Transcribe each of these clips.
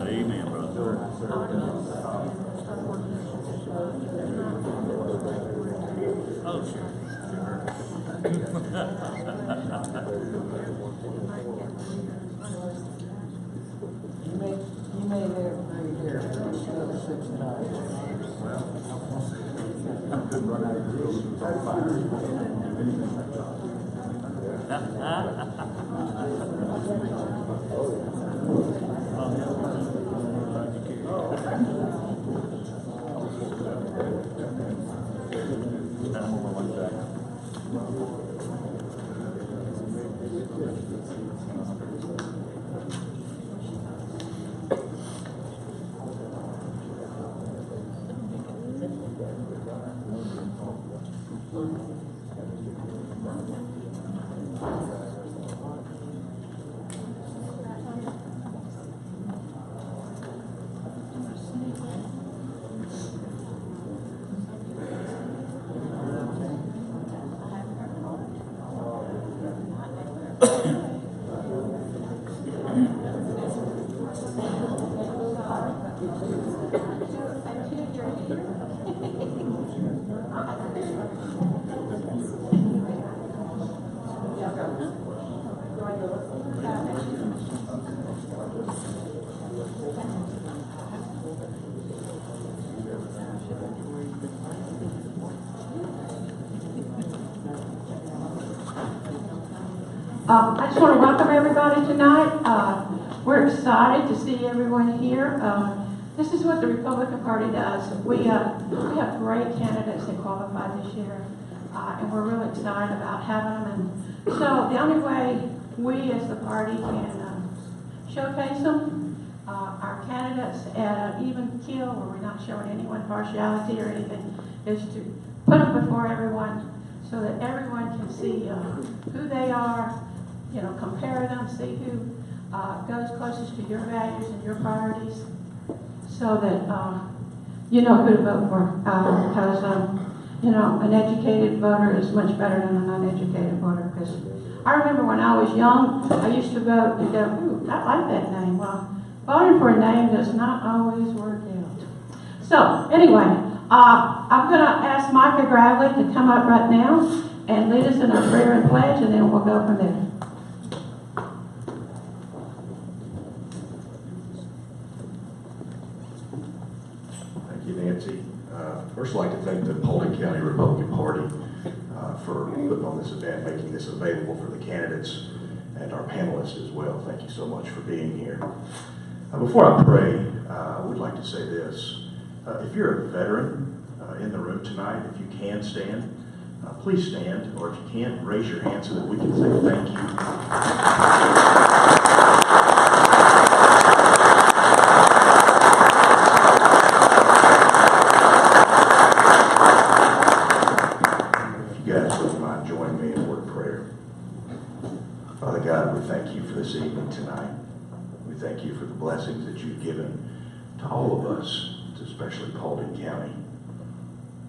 Amen, brother. Oh, sure. You may have right here, 69. I just want to welcome everybody tonight. We're excited to see everyone here. This is what the Republican Party does. We have great candidates that qualify this year, and we're really excited about having them. And so the only way we as the party can showcase them, our candidates at an even keel, where we're not showing anyone partiality or anything, is to put them before everyone so that everyone can see who they are, compare them, see who goes closest to your values and your priorities, so that you know who to vote for. Because an educated voter is much better than an uneducated voter. Because I remember when I was young, I used to vote and go, "Ooh, I like that name." Well, voting for a name does not always work out. So anyway, I'm going to ask Micah Gravely to come up right now and lead us in our prayer and pledge, and then we'll go from there. Nancy. First, I'd like to thank the Paulding County Republican Party for putting on this event, making this available for the candidates and our panelists as well. Thank you so much for being here. Before I pray, I would like to say this. If you're a veteran in the room tonight, if you can stand, please stand, or if you can't, raise your hand so that we can say thank you. Father God, we thank you for this evening tonight. We thank you for the blessings that you've given to all of us, especially Paulding County.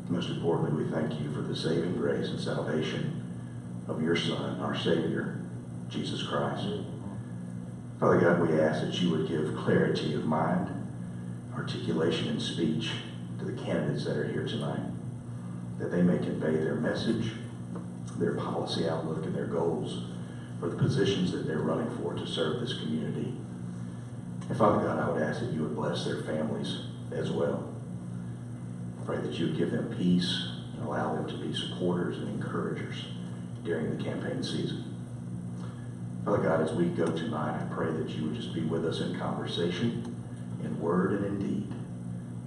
Most importantly, we thank you for the saving grace and salvation of your Son, our Savior, Jesus Christ. Father God, we ask that you would give clarity of mind, articulation in speech to the candidates that are here tonight, that they may convey their message, their policy outlook, and their goals for the positions that they're running for to serve this community. And Father God, I would ask that you would bless their families as well. I pray that you would give them peace and allow them to be supporters and encouragers during the campaign season. Father God, as we go tonight, I pray that you would just be with us in conversation, in word and in deed.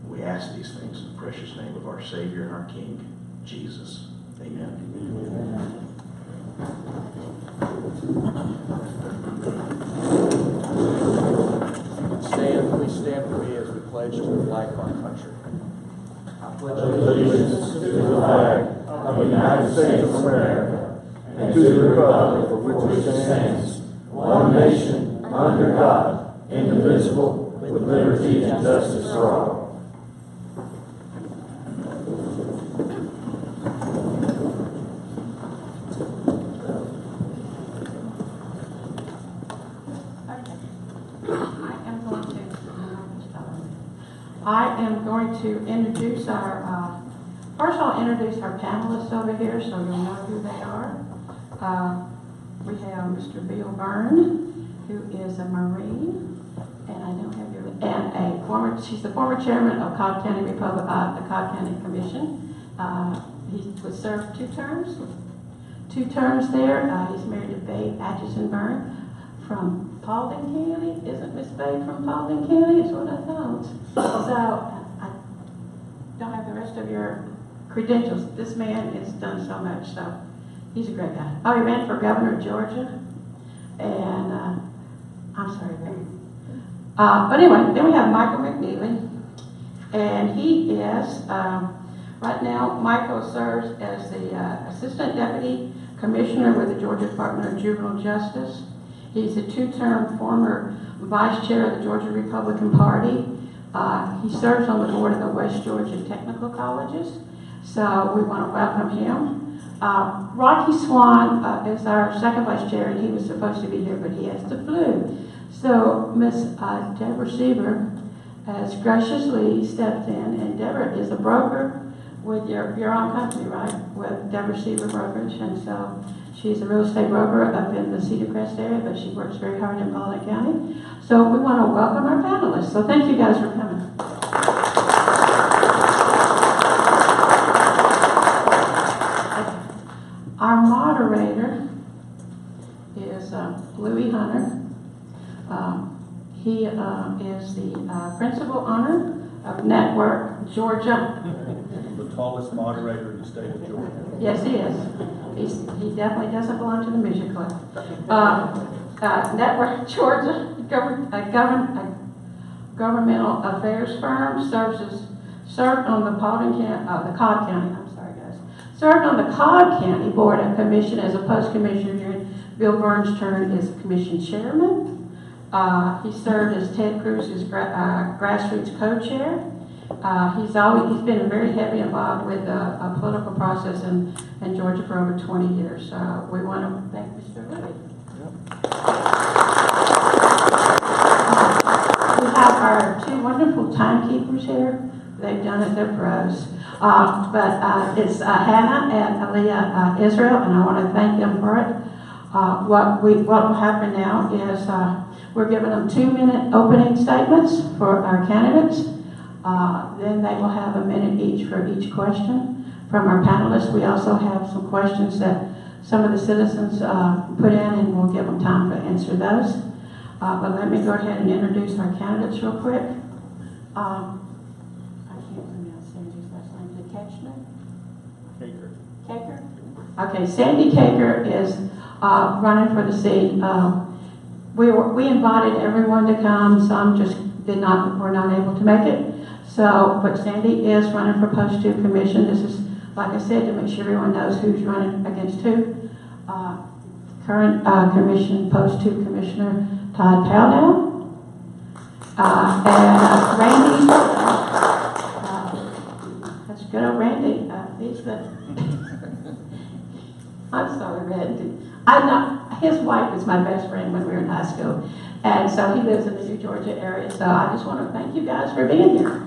We ask these things in the precious name of our Savior and our King, Jesus. Amen. Amen. Please stand with me as we pledge to the flag of our country. I pledge allegiance to the flag the United States of America and to the republic for which it stands, one nation, under God, indivisible, with liberty and justice for all. I am going to introduce our, first I'll introduce our panelists over here so you'll know who they are. We have Mr. Bill Byrne, who is a Marine, and I don't have your, and she's the former chairman of Cobb County Republic, the Cobb County Commission. He was served 2 terms there. He's married to Babe Atchison Byrne from Paulding County. Isn't Miss Babe from Paulding County? Is what I thought. So I don't have the rest of your credentials. This man has done so much, so he's a great guy. Oh, he ran for governor of Georgia, and I'm sorry, Babe. But anyway, then we have Michael McNeely, and he is right now. Michael serves as the Assistant Deputy Commissioner with the Georgia Department of Juvenile Justice. He's a 2-term former Vice Chair of the Georgia Republican Party. He serves on the board of the West Georgia Technical Colleges, so we want to welcome him. Rocky Swan is our 2nd Vice Chair, and he was supposed to be here, but he has the flu. So Miss Deborah Sieber has graciously stepped in, and Deborah is a broker with your own company, right? With Deborah Sieber Brokerage, and so she's a real estate broker up in the Cedar Crest area, but she works very hard in Paulding County. So we want to welcome our panelists. So thank you guys for coming. Our moderator is Louis Hunter. He is the principal owner of Network Georgia. The tallest moderator in the state of Georgia. Yes, he is. He definitely doesn't belong to the music club. Network Georgia, governmental affairs firm, served on the Cobb County. I'm sorry, guys. Served on the Cobb County Board of Commission as a post commissioner during Bill Byrne's term as commission chairman. He served as Ted Cruz's grassroots co-chair. He's been very heavy involved with a political process in Georgia for over 20 years. We want to thank Mr. Louis. We have our 2 wonderful timekeepers here. They've done it, they're pros. But it's Hannah and Aaliyah Israel, and I want to thank them for it. What will happen now is we're giving them 2-minute opening statements for our candidates. Then they will have a minute each for each question from our panelists. We also have some questions that some of the citizens put in, and we'll give them time to answer those. But let me go ahead and introduce our candidates real quick. I can't pronounce Sandy's last name. Is it Ketchner? Caker. Okay, Sandy Caker is running for the seat. We invited everyone to come. Some just were not able to make it. So, but Sandy is running for Post 2 Commission. This is, like I said, to make sure everyone knows who's running against who. Current Commission Post 2 Commissioner Todd Paulding, and Randy. That's good old Randy. He's the. I'm sorry, Randy. His wife was my best friend when we were in high school. And so he lives in the New Georgia area. So I just want to thank you guys for being here.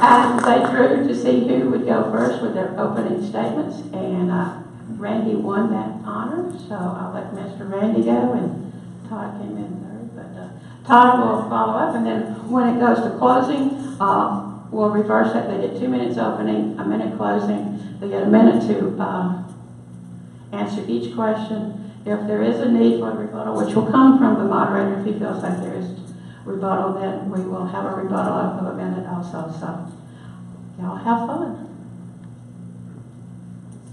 And stay through to see who would go first with their opening statements. And Randy won that honor. So I'll let Mr. Randy go. And Todd came in third. But Todd will follow up. And then when it goes to closing, we'll reverse it. They get 2 minutes opening, a minute closing. They get a minute to answer each question. If there is a need for a rebuttal, which will come from the moderator if he feels like there is rebuttal, then we will have a rebuttal of a minute also. So y'all have fun.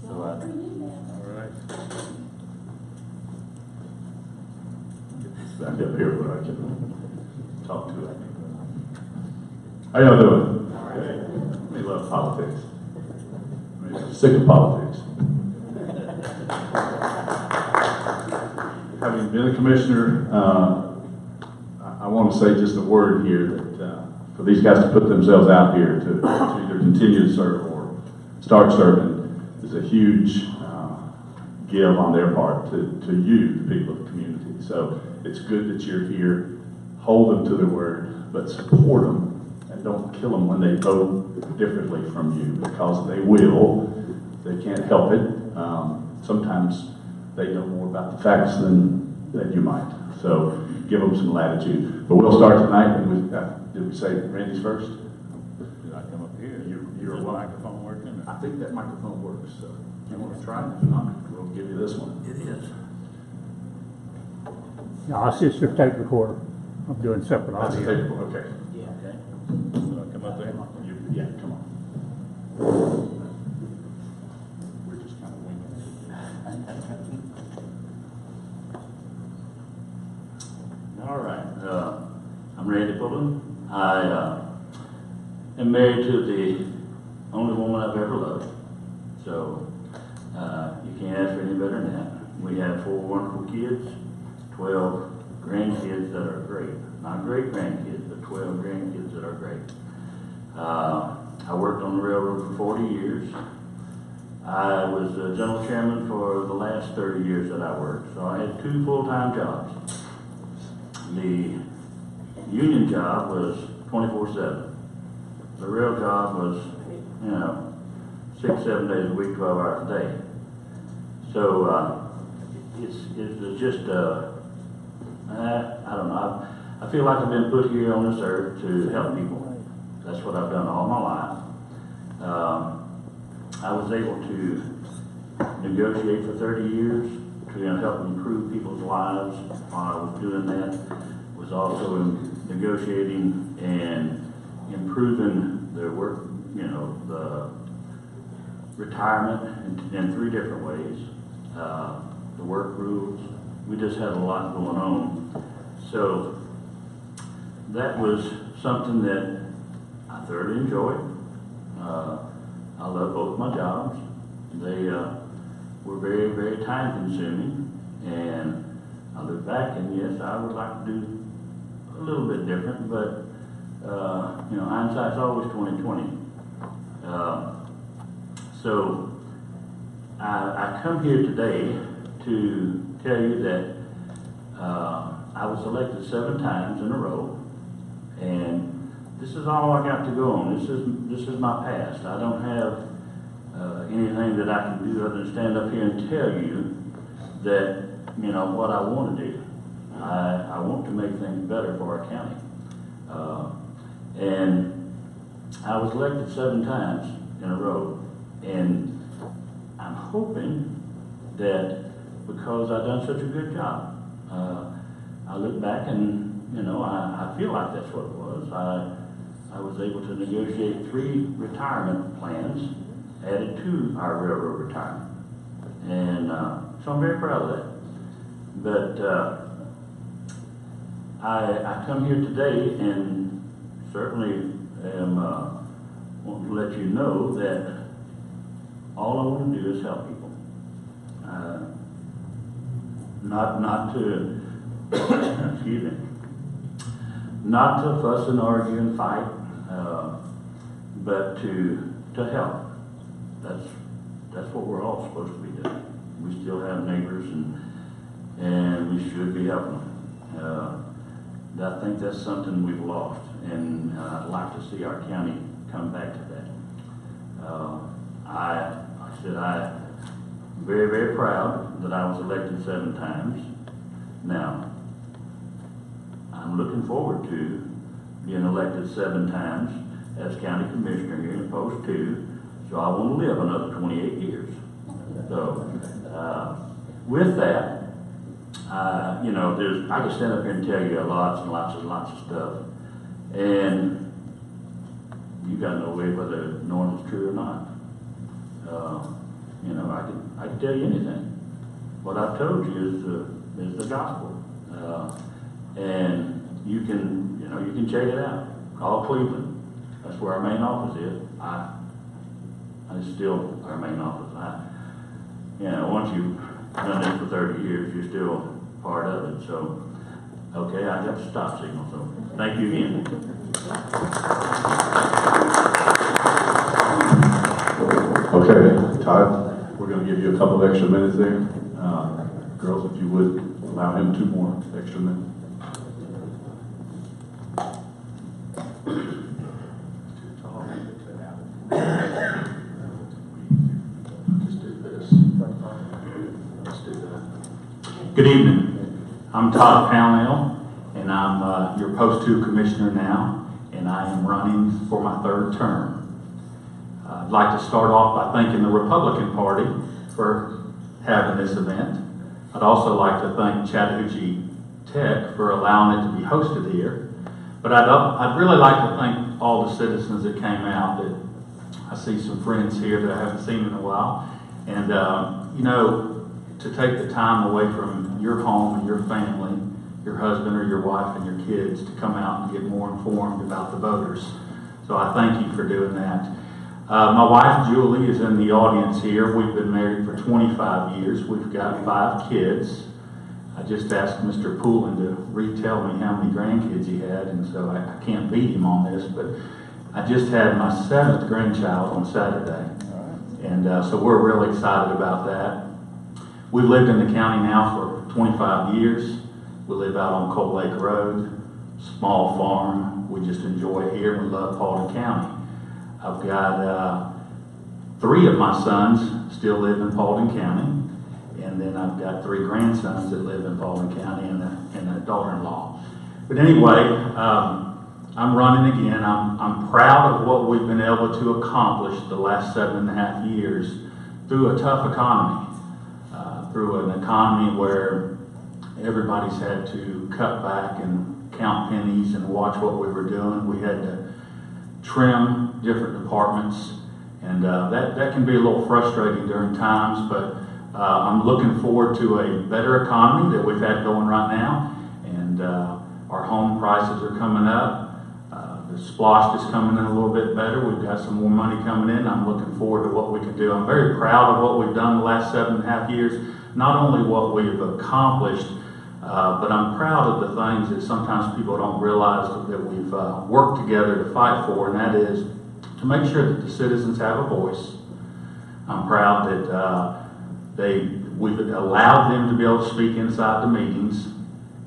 All right. Get this back up here where I can talk to it. How y'all doing? We love politics. I mean, sick of politics. Having been a commissioner, I want to say just a word here that for these guys to put themselves out here to either continue to serve or start serving is a huge give on their part to you, the people of the community. So it's good that you're here. Hold them to their word, but support them and don't kill them when they vote differently from you, because they will. They can't help it. Sometimes they know more about the facts than you might. So give them some latitude. But we'll start tonight. And did we say Randy's first? Did I come up here? You're Is the one. microphone working? I think that microphone works. So you want to try it? If not, we'll give you this one. It is. No, it's just your tape recorder. I'm doing separate That's a audio. tape. Okay. Okay. So I come up there? Yeah, come on. We're just kind of winging it. All right. I'm Randy Paulding. I am married to the only woman I've ever loved. So you can't ask for any better than that. We have 4 wonderful kids, 12 grandkids that are great. Not great grandkids, but 12 grandkids that are great. I worked on the railroad for 40 years. I was the general chairman for the last 30 years that I worked. So I had 2 full-time jobs. The union job was 24/7. The rail job was, 6-7 days a week, 12 hours a day. So it's just, I don't know. I feel like I've been put here on this earth to help people. That's what I've done all my life. I was able to negotiate for 30 years to help improve people's lives. While I was doing that, was also negotiating and improving their work, the retirement in 3 different ways. The work rules. We just had a lot going on. So that was something that I thoroughly enjoyed. I love both my jobs. They were very, very time consuming, and I look back and yes, I would like to do a little bit different, but hindsight's always 20/20. So I come here today to tell you that I was elected 7 times in a row, and this is all I got to go on. This is my past. I don't have anything that I can do other than stand up here and tell you that what I want to do. I want to make things better for our county, and I was elected 7 times in a row, and I'm hoping that because I've done such a good job, I look back and I feel like that's what it was. I was able to negotiate 3 retirement plans added to our railroad retirement, and so I'm very proud of that. But I come here today and certainly am wanting to let you know that all I want to do is help people. Not to excuse me, not to fuss and argue and fight, but to help. That's what we're all supposed to be doing. We still have neighbors, and we should be helping them. I think that's something we've lost, and I'd like to see our county come back to that. I'm very, very proud that I was elected 7 times. Now, I'm looking forward to being elected 7 times as county commissioner here in Post 2, so I want to live another 28 years. So, with that, I can stand up here and tell you lots and lots of stuff, and you got no way whether knowing it's true or not. I can tell you anything. What I've told you is the gospel, and you can check it out. Call Cleveland. That's where our main office is. I still our main office. Once you've done this for 30 years, you're still part of it. So, okay, I got the stop signal. So, thank you again. Okay, Todd, we're going to give you a couple of extra minutes there. Girls, if you would allow him 2 more extra minutes. Good evening. I'm Todd Pownell, and I'm your Post 2 Commissioner now, and I am running for my 3rd term. I'd like to start off by thanking the Republican Party for having this event. I'd also like to thank Chattahoochee Tech for allowing it to be hosted here. But I'd really like to thank all the citizens that came out. That I see some friends here that I haven't seen in a while. And, to take the time away from your home and your family, your husband or your wife and your kids, to come out and get more informed about the voters. So I thank you for doing that. My wife, Julie, is in the audience here. We've been married for 25 years. We've got 5 kids. I just asked Mr. Paulding to retell me how many grandkids he had, and so I can't beat him on this, but I just had my 7th grandchild on Saturday. And so we're really excited about that. We've lived in the county now for 25 years. We live out on Cold Lake Road, small farm. We just enjoy it here. We love Paulding County. I've got 3 of my sons still live in Paulding County, and then I've got 3 grandsons that live in Paulding County and a daughter-in-law. But anyway, I'm running again. I'm proud of what we've been able to accomplish the last 7.5 years through a tough economy, through an economy where everybody's had to cut back and count pennies and watch what we were doing. We had to trim different departments, and that can be a little frustrating during times, but I'm looking forward to a better economy that we've had going right now, and our home prices are coming up. The splosh is coming in a little bit better. We've got some more money coming in. I'm looking forward to what we can do. I'm very proud of what we've done the last 7.5 years, not only what we've accomplished, but I'm proud of the things that sometimes people don't realize that we've worked together to fight for, and that is to make sure that the citizens have a voice. I'm proud that we've allowed them to be able to speak inside the meetings,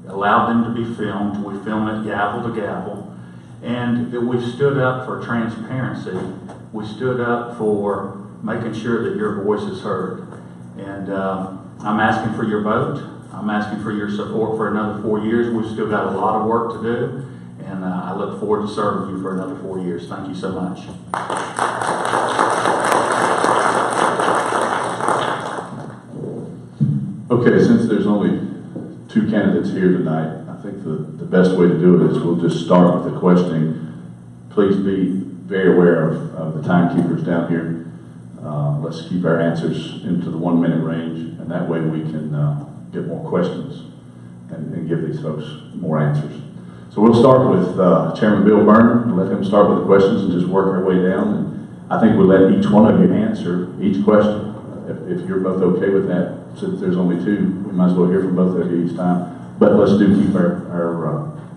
allowed them to be filmed. We film it gavel to gavel. And that we stood up for transparency. We stood up for making sure that your voice is heard. And I'm asking for your vote. I'm asking for your support for another 4 years. We've still got a lot of work to do. And I look forward to serving you for another 4 years. Thank you so much. Okay, since there's only 2 candidates here tonight, I think the best way to do it is we'll just start with the questioning. Please be very aware of the timekeepers down here. Let's keep our answers into the 1-minute range, and that way we can get more questions and give these folks more answers. So we'll start with Chairman Bill Byrne, and let him start with the questions and just work our way down. And I think we'll let each one of you answer each question. If you're both okay with that, since there's only 2, we might as well hear from both of you each time. But let's do keep our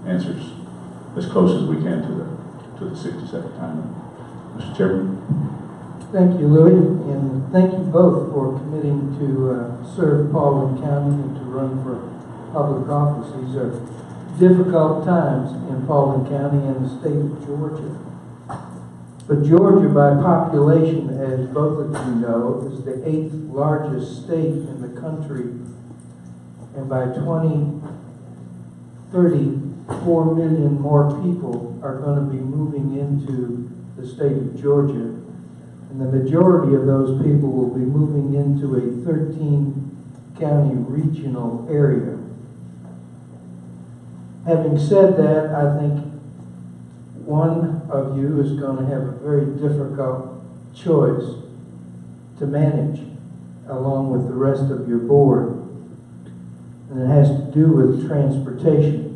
answers as close as we can to the 60-second timer. Mr. Chairman. Thank you, Louis, and thank you both for committing to serve Paulding County and to run for public office. These are difficult times in Paulding County and the state of Georgia. But Georgia, by population, as both of you know, is the 8th largest state in the country, and by 2030, 4 million more people are going to be moving into the state of Georgia. And the majority of those people will be moving into a 13-county regional area. Having said that, I think one of you is going to have a very difficult choice to manage along with the rest of your board. And it has to do with transportation.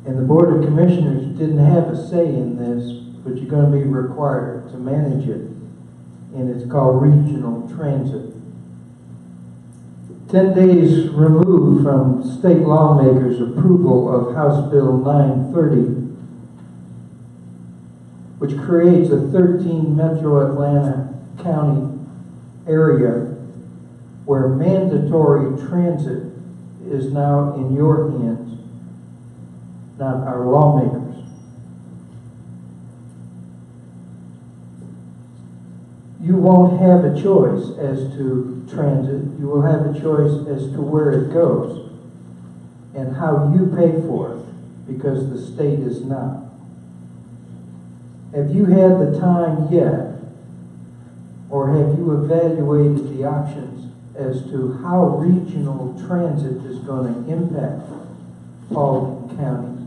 And the Board of Commissioners didn't have a say in this, but you're going to be required to manage it, and it's called regional transit. 10 days removed from state lawmakers' approval of House Bill 930, which creates a 13 Metro Atlanta County area where mandatory transit is now in your hands, not our lawmakers. You won't have a choice as to transit. You will have a choice as to where it goes and how you pay for it, because the state is not. Have you had the time yet, or have you evaluated the options as to how regional transit is going to impact Paulding County?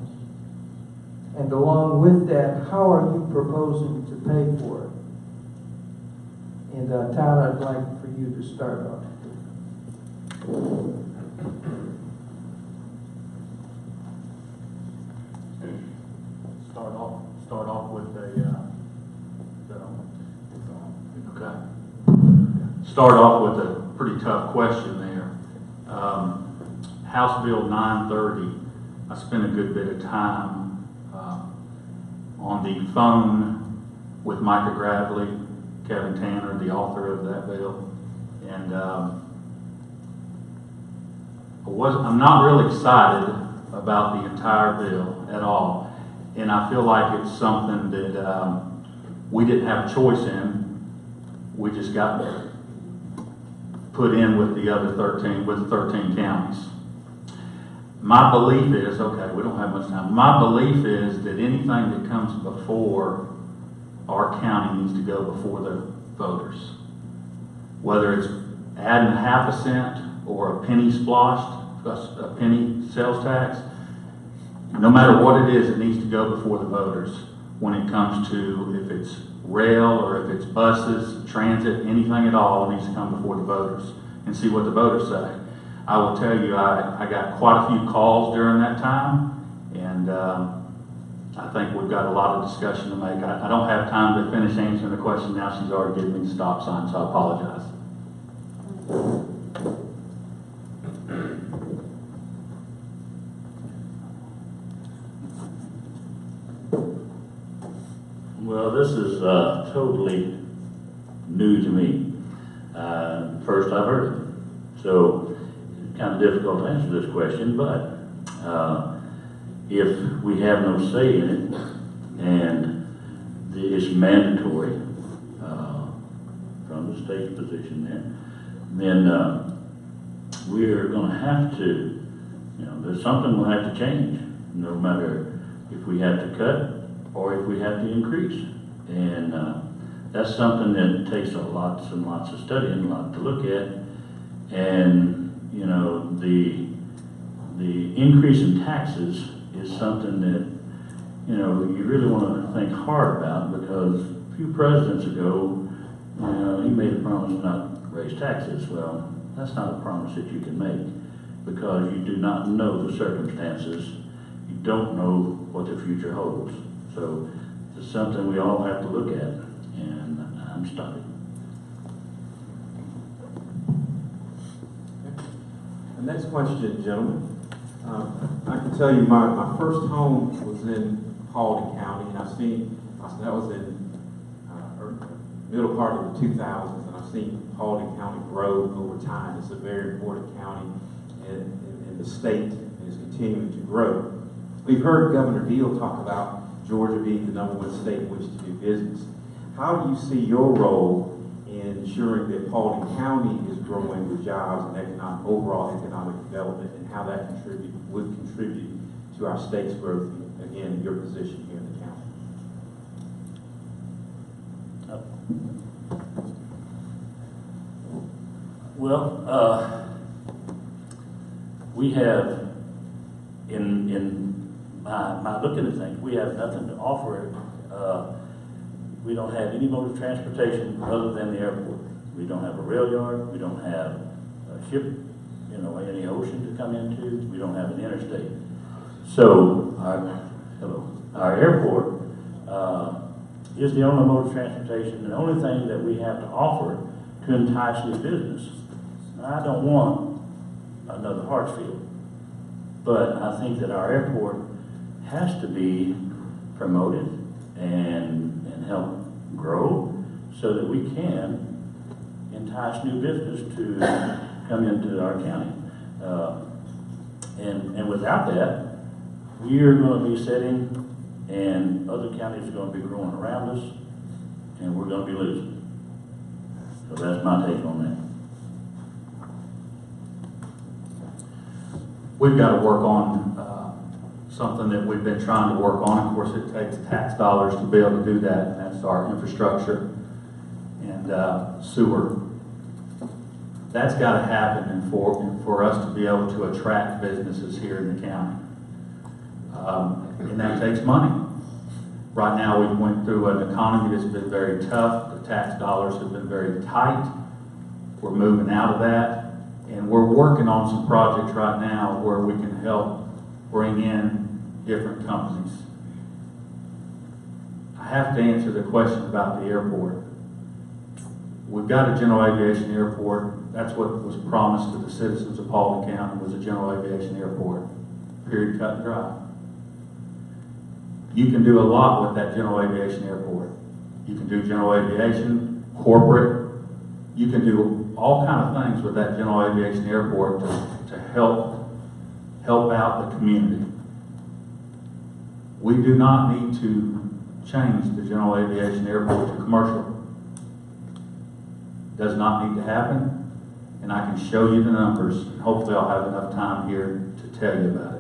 And along with that, how are you proposing to pay for it? And Todd, I'd like for you to start off. Start off with a, Okay. Start off with a pretty tough question there. House Bill 930, I spent a good bit of time on the phone with Micah Gravely, Kevin Tanner, the author of that bill, and I'm not really excited about the entire bill at all, and I feel like it's something that we didn't have a choice in. We just got put in with the other 13 counties. My belief is, okay, we don't have much time. My belief is that anything that comes before our county needs to go before the voters. Whether it's adding half a cent or a penny splashed, a penny sales tax, no matter what it is, it needs to go before the voters when it comes to if it's rail or if it's buses, transit, anything at all needs to come before the voters and see what the voters say. I will tell you, I got quite a few calls during that time, and I think we've got a lot of discussion to make. I don't have time to finish answering the question now. She's already given me the stop sign, so I apologize. Well, this is totally new to me. First I've heard of it. So it's kind of difficult to answer this question, but if we have no say in it and it's mandatory from the state's position there, then we're going to have to, there's something we'll have to change, no matter if we have to cut or if we have to increase. And that's something that takes lots and lots of study and a lot to look at. And, the increase in taxes is something that, you really want to think hard about, because a few presidents ago, he made a promise not to raise taxes. Well, that's not a promise that you can make, because you do not know the circumstances. You don't know what the future holds. So it's something we all have to look at, and I'm stopping. The next question, gentlemen. I can tell you my first home was in Paulding County, and that was in middle part of the 2000s, and I've seen Paulding County grow over time. It's a very important county in the state, and is continuing to grow. We've heard Governor Deal talk about Georgia being the #1 state in which to do business. How do you see your role in ensuring that Paulding County is growing with jobs and overall economic development, and how that would contribute to our state's growth, again, in your position here in the county? Well, we have, in my looking at things, we have nothing to offer. We don't have any mode of transportation other than the airport. We don't have a rail yard. We don't have a ship, any ocean to come into. We don't have an interstate. So our airport is the only mode of transportation, and the only thing that we have to offer to entice new business. And I don't want another Hartsfield, but I think that our airport has to be promoted and help grow so that we can entice new business to come into our county. And without that, we are going to be sitting and other counties are going to be growing around us and we're going to be losing. So that's my take on that. We've got to work on something that we've been trying to work on. Of course, it takes tax dollars to be able to do that, and that's our infrastructure and sewer. That's got to happen and for us to be able to attract businesses here in the county. And that takes money. Right now, we've went through an economy that's been very tough. The tax dollars have been very tight. We're moving out of that. And we're working on some projects right now where we can help bring in different companies. I have to answer the question about the airport. We've got a general aviation airport. That's what was promised to the citizens of Paulding County, was a general aviation airport. Period, cut and dry. You can do a lot with that general aviation airport. You can do general aviation, corporate. You can do all kinds of things with that general aviation airport to help out the community. We do not need to change the general aviation airport to commercial. Does not need to happen, and I can show you the numbers, and hopefully I'll have enough time here to tell you about it.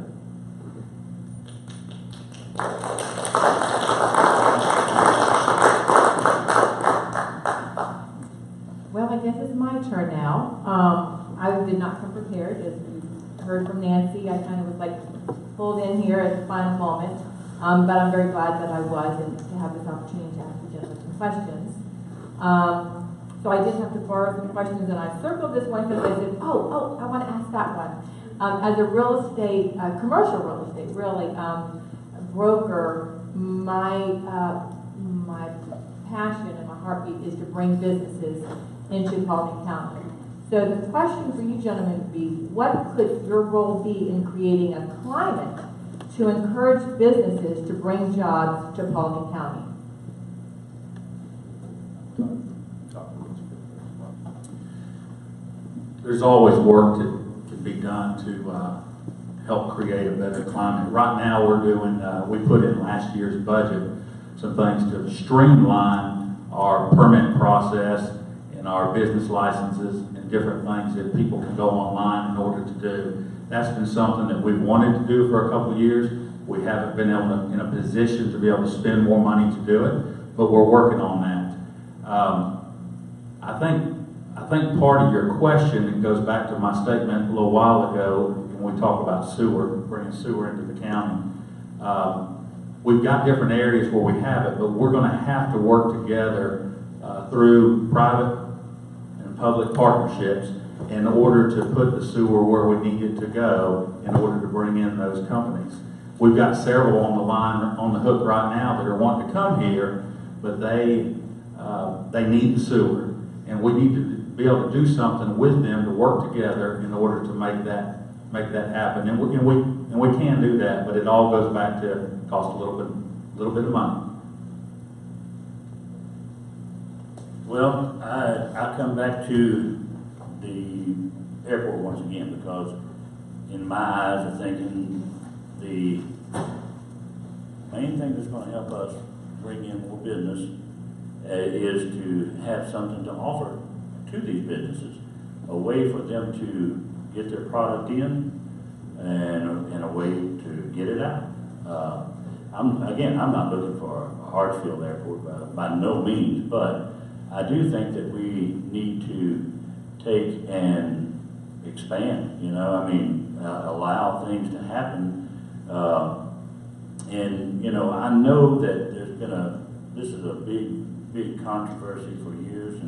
Well, I guess it's my turn now. I did not come prepared. As you heard from Nancy, I kind of was like pulled in here at the final moment. But I'm very glad that I was, and to have this opportunity to ask the gentleman some questions. So I did have to borrow some questions, and I circled this one because I said, I want to ask that one. As a real estate, commercial real estate, really, broker, my passion and my heartbeat is to bring businesses into Paulding County. So the question for you gentlemen would be, what could your role be in creating a climate to encourage businesses to bring jobs to Paulding County? There's always work that can be done to help create a better climate. Right now we're doing, we put in last year's budget some things to streamline our permit process and our business licenses and different things that people can go online in order to do. That's been something that we've wanted to do for a couple of years. We haven't been able to, in a position to be able to spend more money to do it, but we're working on that. I think part of your question, it goes back to my statement a little while ago when we talk about sewer, bringing sewer into the county. We've got different areas where we have it, but we're going to have to work together through private and public partnerships in order to put the sewer where we need it to go in order to bring in those companies. We've got several on the line, on the hook right now that are wanting to come here, but they need the sewer, and we need to be able to do something with them to work together in order to make that happen. And we can do that, but it all goes back to cost a little bit of money. Well, I come back to the airport once again, because in my eyes of thinking, the main thing that's going to help us bring in more business is to have something to offer to these businesses, a way for them to get their product in and a way to get it out. I'm not looking for a Hartsfield airport by no means, but I do think that we need to take and expand, allow things to happen. I know that this is a big controversy for years,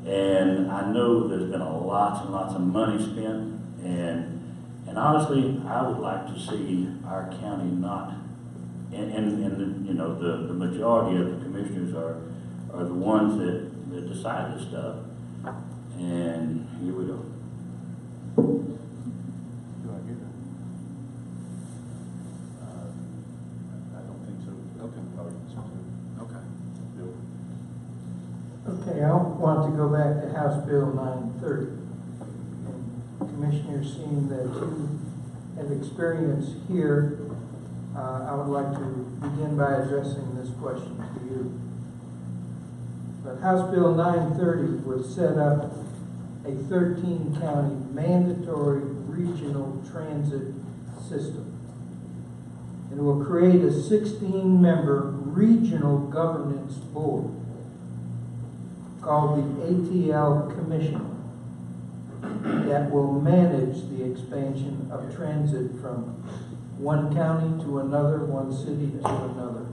and I know there's been lots and lots of money spent, and honestly, I would like to see our county not and you know, the majority of the commissioners are the ones that decide this stuff. And here we go. Do I hear that? I don't think so. Okay. Okay. Bill? Okay, I want to go back to House Bill 930. And Commissioners, seeing that you have experience here, I would like to begin by addressing this question to you. But House Bill 930 would set up a 13-county mandatory regional transit system. It will create a 16-member regional governance board called the ATL Commission that will manage the expansion of transit from one county to another, one city to another.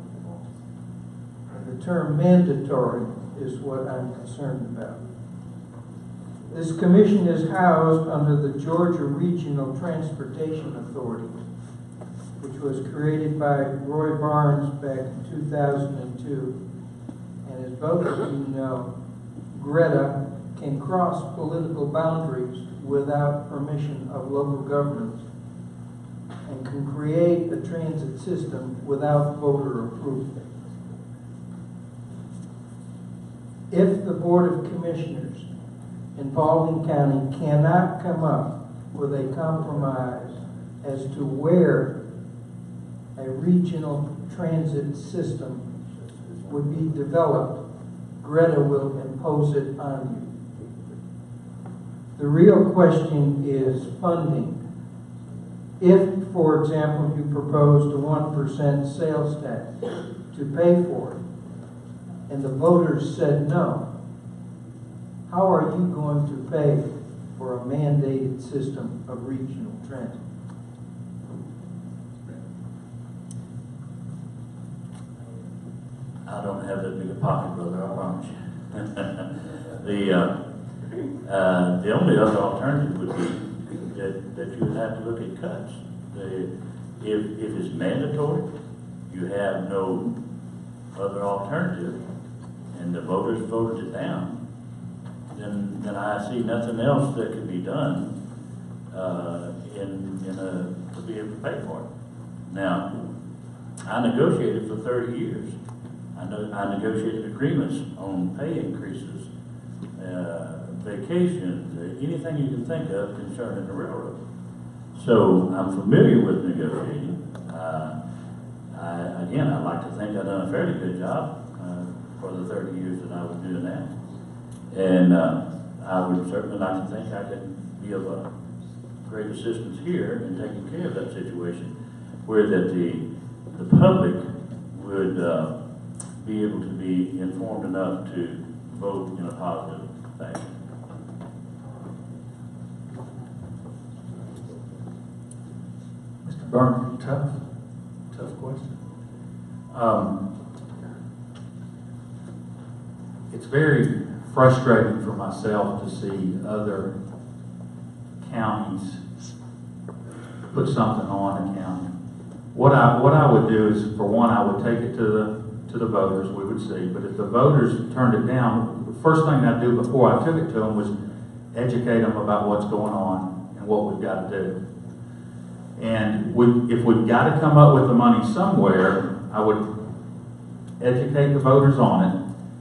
And the term mandatory is what I'm concerned about. This commission is housed under the Georgia Regional Transportation Authority, which was created by Roy Barnes back in 2002. And as both of you know, Greta can cross political boundaries without permission of local governments and can create a transit system without voter approval. If the Board of Commissioners in Paulding County cannot come up with a compromise as to where a regional transit system would be developed, Greta will impose it on you. The real question is funding. If, for example, you proposed a 1% sales tax to pay for it, and the voters said no, how are you going to pay for a mandated system of regional transit? I don't have that big a pocket, brother, I promise you. The only other alternative would be that you would have to look at cuts. If it's mandatory, you have no other alternative, and the voters voted it down, then I see nothing else that can be done to be able to pay for it. Now, I negotiated for 30 years. I negotiated agreements on pay increases, vacations, anything you can think of concerning the railroad. So I'm familiar with negotiating. Again, I like to think I've done a fairly good job for the 30 years that I was doing that. And I would certainly like to think I could be of great assistance here in taking care of that situation, where that the public would be able to be informed enough to vote in a positive fashion. Mr. Burke, tough question. It's very frustrating for myself to see other counties put something on a county. What I would do is, for one, I would take it to the voters, we would see. But if the voters turned it down, the first thing I'd do before I took it to them was educate them about what's going on and what we've got to do. And if we've got to come up with the money somewhere, I would educate the voters on it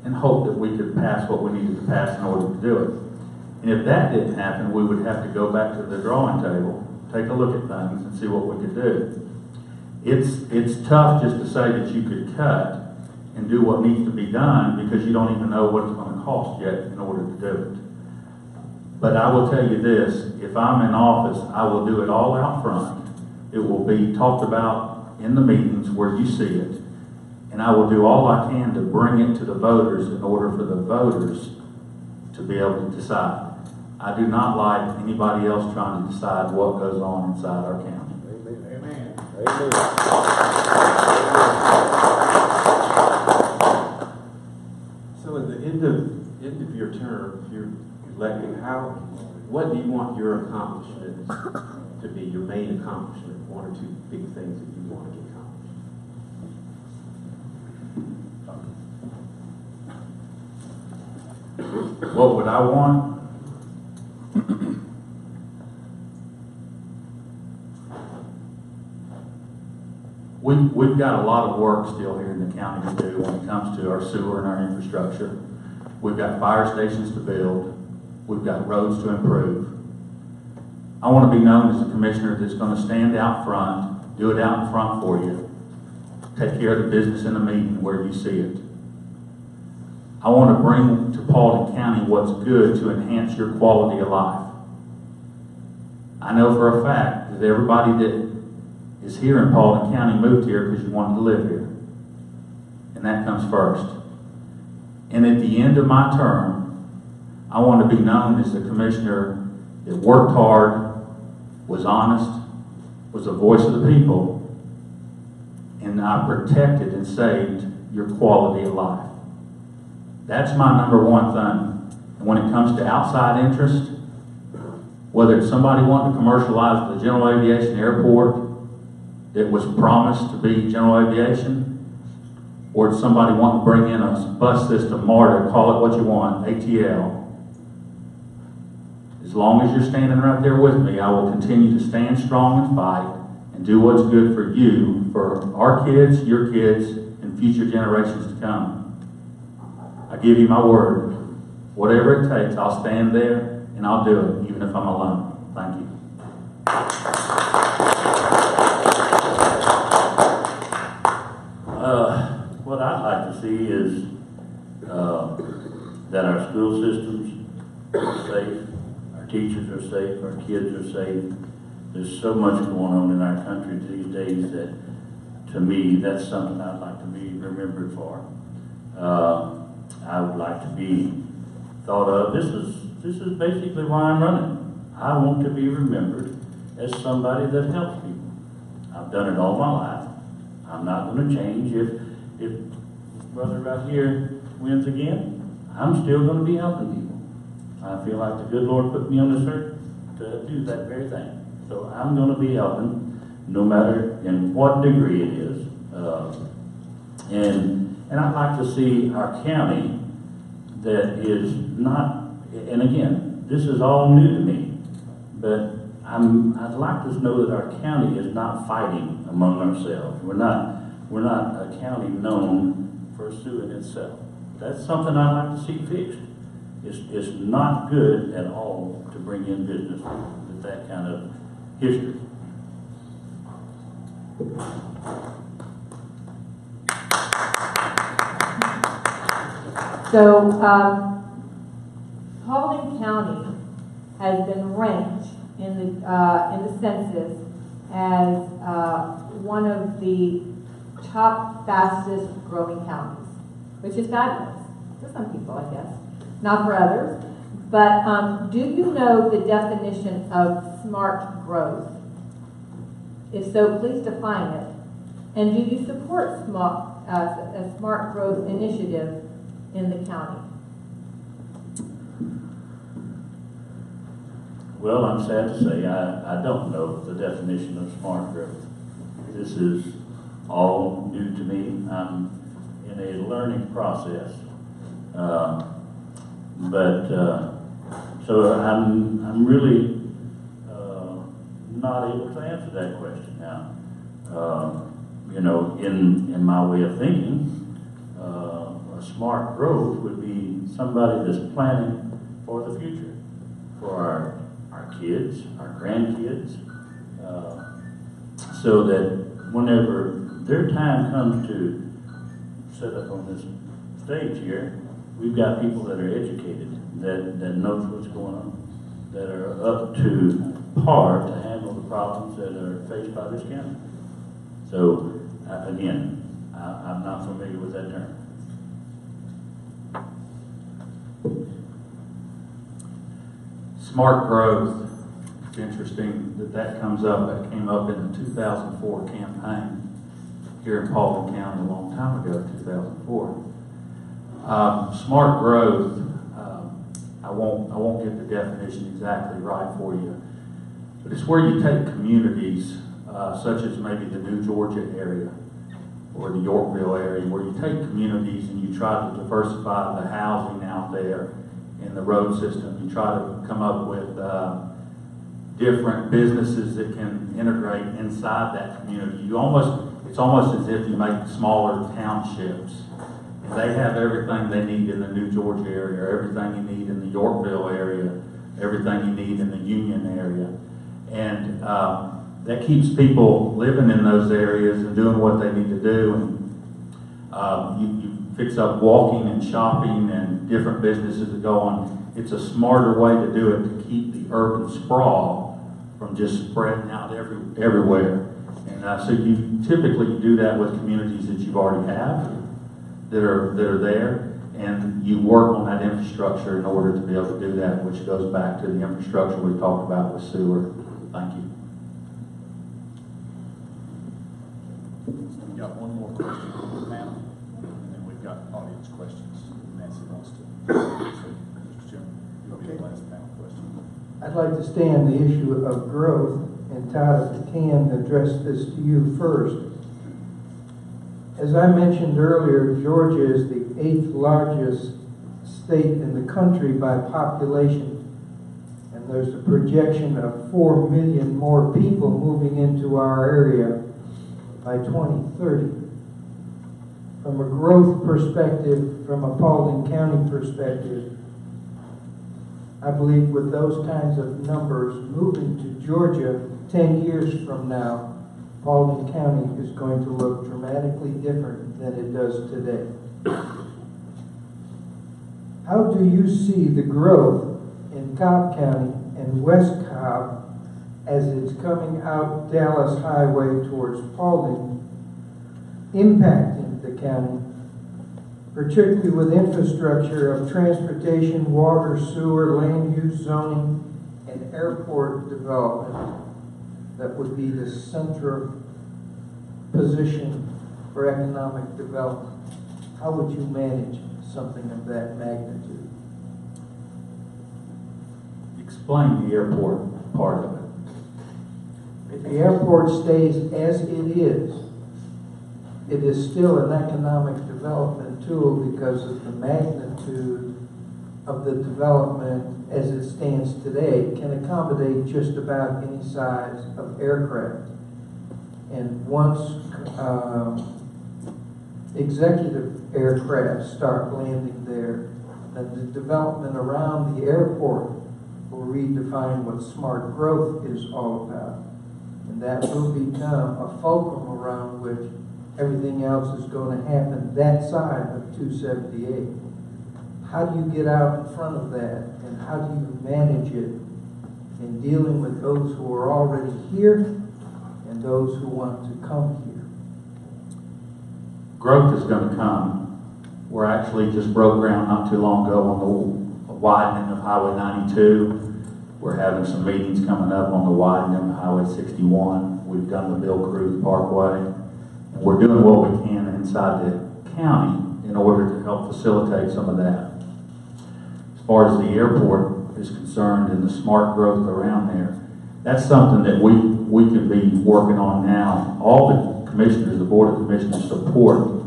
and hope that we could pass what we needed to pass in order to do it. And if that didn't happen, we would have to go back to the drawing table, take a look at things, and see what we could do. It's tough just to say that you could cut and do what needs to be done because you don't even know what it's going to cost yet in order to do it. But I will tell you this, if I'm in office, I will do it all out front. It will be talked about in the meetings where you see it. And I will do all I can to bring it to the voters in order for the voters to be able to decide. I do not like anybody else trying to decide what goes on inside our county. Amen. So at the end of your term, if you're elected, what do you want your accomplishments to be, your main accomplishment, one or two big things that you want to get accomplished? What would I want? We've got a lot of work still here in the county to do when it comes to our sewer and our infrastructure. We've got fire stations to build. We've got roads to improve. I want to be known as a commissioner that's going to stand out front, do it out in front for you, take care of the business in a meeting where you see it. I want to bring to Paulding County what's good to enhance your quality of life. I know for a fact that everybody that is here in Paulding County moved here because you wanted to live here. And that comes first. And at the end of my term, I want to be known as the commissioner that worked hard, was honest, was a voice of the people, and I protected and saved your quality of life. That's my number one thing. And when it comes to outside interest, whether it's somebody wanting to commercialize the general aviation airport that was promised to be general aviation, or it's somebody wanting to bring in a bus system, MARTA, call it what you want, ATL, as long as you're standing right there with me, I will continue to stand strong and fight and do what's good for you, for our kids, your kids, and future generations to come. I give you my word. Whatever it takes, I'll stand there and I'll do it, even if I'm alone. Thank you. What I'd like to see is that our school systems are safe, our teachers are safe, our kids are safe. There's so much going on in our country these days that, to me, that's something I'd like to be remembered for. I would like to be thought of. This is basically why I'm running. I want to be remembered as somebody that helps people. I've done it all my life. I'm not going to change. If brother right here wins again, I'm still going to be helping people. I feel like the good Lord put me on this earth to do that very thing. So I'm going to be helping, no matter in what degree it is. And I'd like to see our county that is not, and again, this is all new to me, but I'd like to know that our county is not fighting among ourselves. We're not a county known for suing itself. That's something I'd like to see fixed. It's not good at all to bring in business with that kind of history. So, Paulding County has been ranked in the census as one of the top fastest growing counties, which is fabulous for some people, I guess, not for others. But do you know the definition of smart growth? If so, please define it. And do you support a smart growth initiative in the county? Well, I'm sad to say I don't know the definition of smart growth. This is all new to me. I'm in a learning process. So I'm really not able to answer that question now. You know, in my way of thinking, a smart growth would be somebody that's planning for the future, for our kids, our grandkids, so that whenever their time comes to set up on this stage here, we've got people that are educated, that knows what's going on, that are up to par to handle the problems that are faced by this county. So, again, I'm not familiar with that term. Smart growth. It's interesting that comes up. That came up in the 2004 campaign here in Paulding County a long time ago, 2004. Smart growth, I won't get the definition exactly right for you, but it's where you take communities such as maybe the New Georgia area or the Yorkville area, where you take communities and you try to diversify the housing out there in the road system. You try to come up with different businesses that can integrate inside that community. It's almost as if you make smaller townships. If they have everything they need in the New Georgia area, or everything you need in the Yorkville area, everything you need in the Union area, and that keeps people living in those areas and doing what they need to do. And you fix up walking and shopping and different businesses that go on. It's a smarter way to do it to keep the urban sprawl from just spreading out everywhere. And so you typically do that with communities that you already have that are there, and you work on that infrastructure in order to be able to do that, which goes back to the infrastructure we talked about with sewer. Thank you. We've got one more question from the panel, and then we've got audience questions. Nancy wants to. Mr. Chairman, you'll be the last panel question. I'd like to stay on the issue of growth, and Todd, if I can address this to you first. As I mentioned earlier, Georgia is the 8th largest state in the country by population, and there's a projection of 4 million more people moving into our area by 2030. From a growth perspective, from a Paulding County perspective, I believe with those kinds of numbers, moving to Georgia 10 years from now, Paulding County is going to look dramatically different than it does today. How do you see the growth in Cobb County and West Cobb as it's coming out Dallas Highway towards Paulding, impacting the county, particularly with infrastructure of transportation, water, sewer, land use zoning, and airport development that would be the central position for economic development? How would you manage something of that magnitude? Explain the airport part of it. If the airport stays as it is still an economic development tool because of the magnitude of the development as it stands today. It can accommodate just about any size of aircraft. And once executive aircraft start landing there, then the development around the airport will redefine what smart growth is all about. And that will become a fulcrum around which everything else is going to happen that side of 278. How do you get out in front of that, and how do you manage it in dealing with those who are already here and those who want to come here? Growth is going to come. We're actually just broke ground not too long ago on the widening of Highway 92. We're having some meetings coming up on the widening of Highway 61. We've done the Bill Cruz Parkway. And we're doing what we can inside the county in order to help facilitate some of that. As far as the airport is concerned and the smart growth around there, that's something that we could be working on now. All the commissioners, the Board of Commissioners, support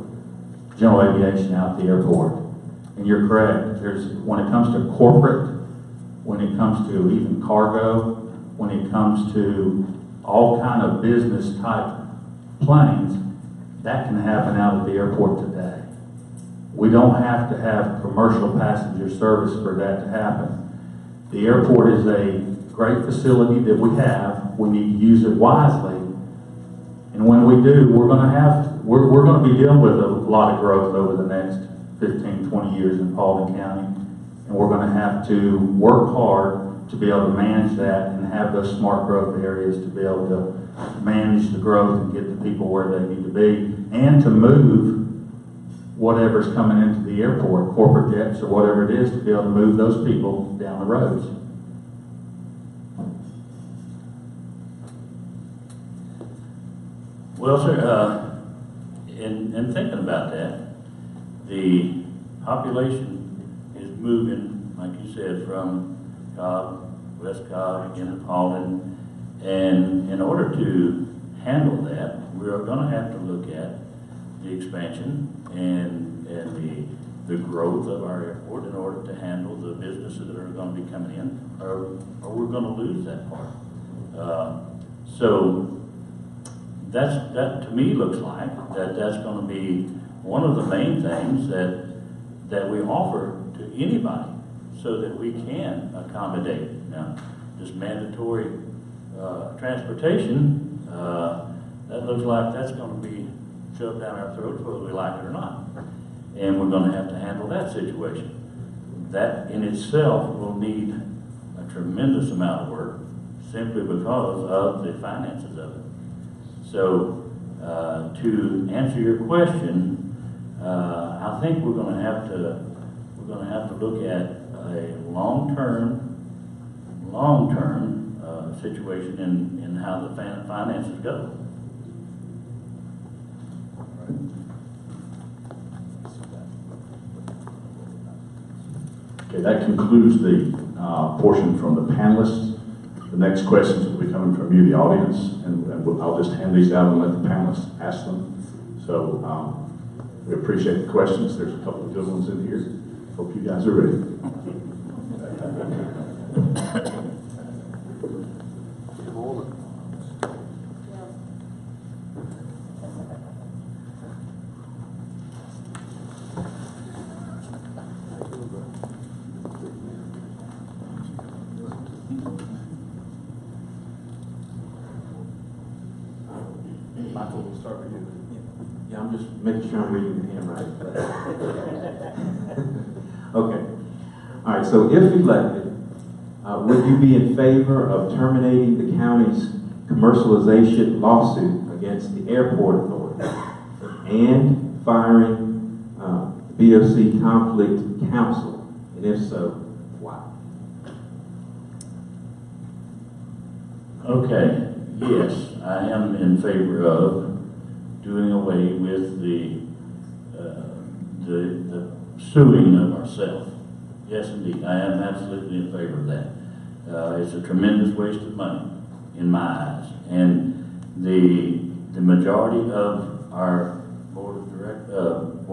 general aviation out at the airport. And you're correct. When it comes to corporate, when it comes to even cargo, when it comes to all kind of business type planes, that can happen out at the airport today. We don't have to have commercial passenger service for that to happen. The airport is a great facility that we have. We need to use it wisely. And when we do, we're going to be dealing with a lot of growth over the next 15, 20 years in Paulding County. And we're going to have to work hard to be able to manage that and have those smart growth areas to be able to manage the growth and get the people where they need to be, and to move whatever's coming into the airport, corporate jets or whatever it is, to be able to move those people down the roads. Well, sir, in thinking about that, the population is moving, like you said, from Cobb, West Cobb, into Paulding, and in order to handle that, we are going to have to look at the expansion and the the growth of our airport in order to handle the businesses that are going to be coming in, or we're going to lose that part. So that to me looks like that's going to be one of the main things that we offer to anybody, so that we can accommodate. Now, this mandatory transportation, that looks like that's going to be shoved down our throats whether we like it or not. And we're going to have to handle that situation. That in itself will need a tremendous amount of work, simply because of the finances of it. So, to answer your question, I think we're going to have to look at a long-term situation in how the finances go. Okay, that concludes the portion from the panelists. The next questions will be coming from you, the audience, and I'll just hand these out and let the panelists ask them. So we appreciate the questions. There's a couple of good ones in here. Hope you guys are ready. Michael, we'll start with you. Yeah, I'm just making sure I'm reading the handwriting. Okay. All right, so if elected, would you be in favor of terminating the county's commercialization lawsuit against the airport authority and firing BOC conflict counsel? And if so, why? Okay, yes, I am in favor of doing away with the suing of ourselves. Yes, indeed, I am absolutely in favor of that. It's a tremendous waste of money in my eyes, and the majority of our board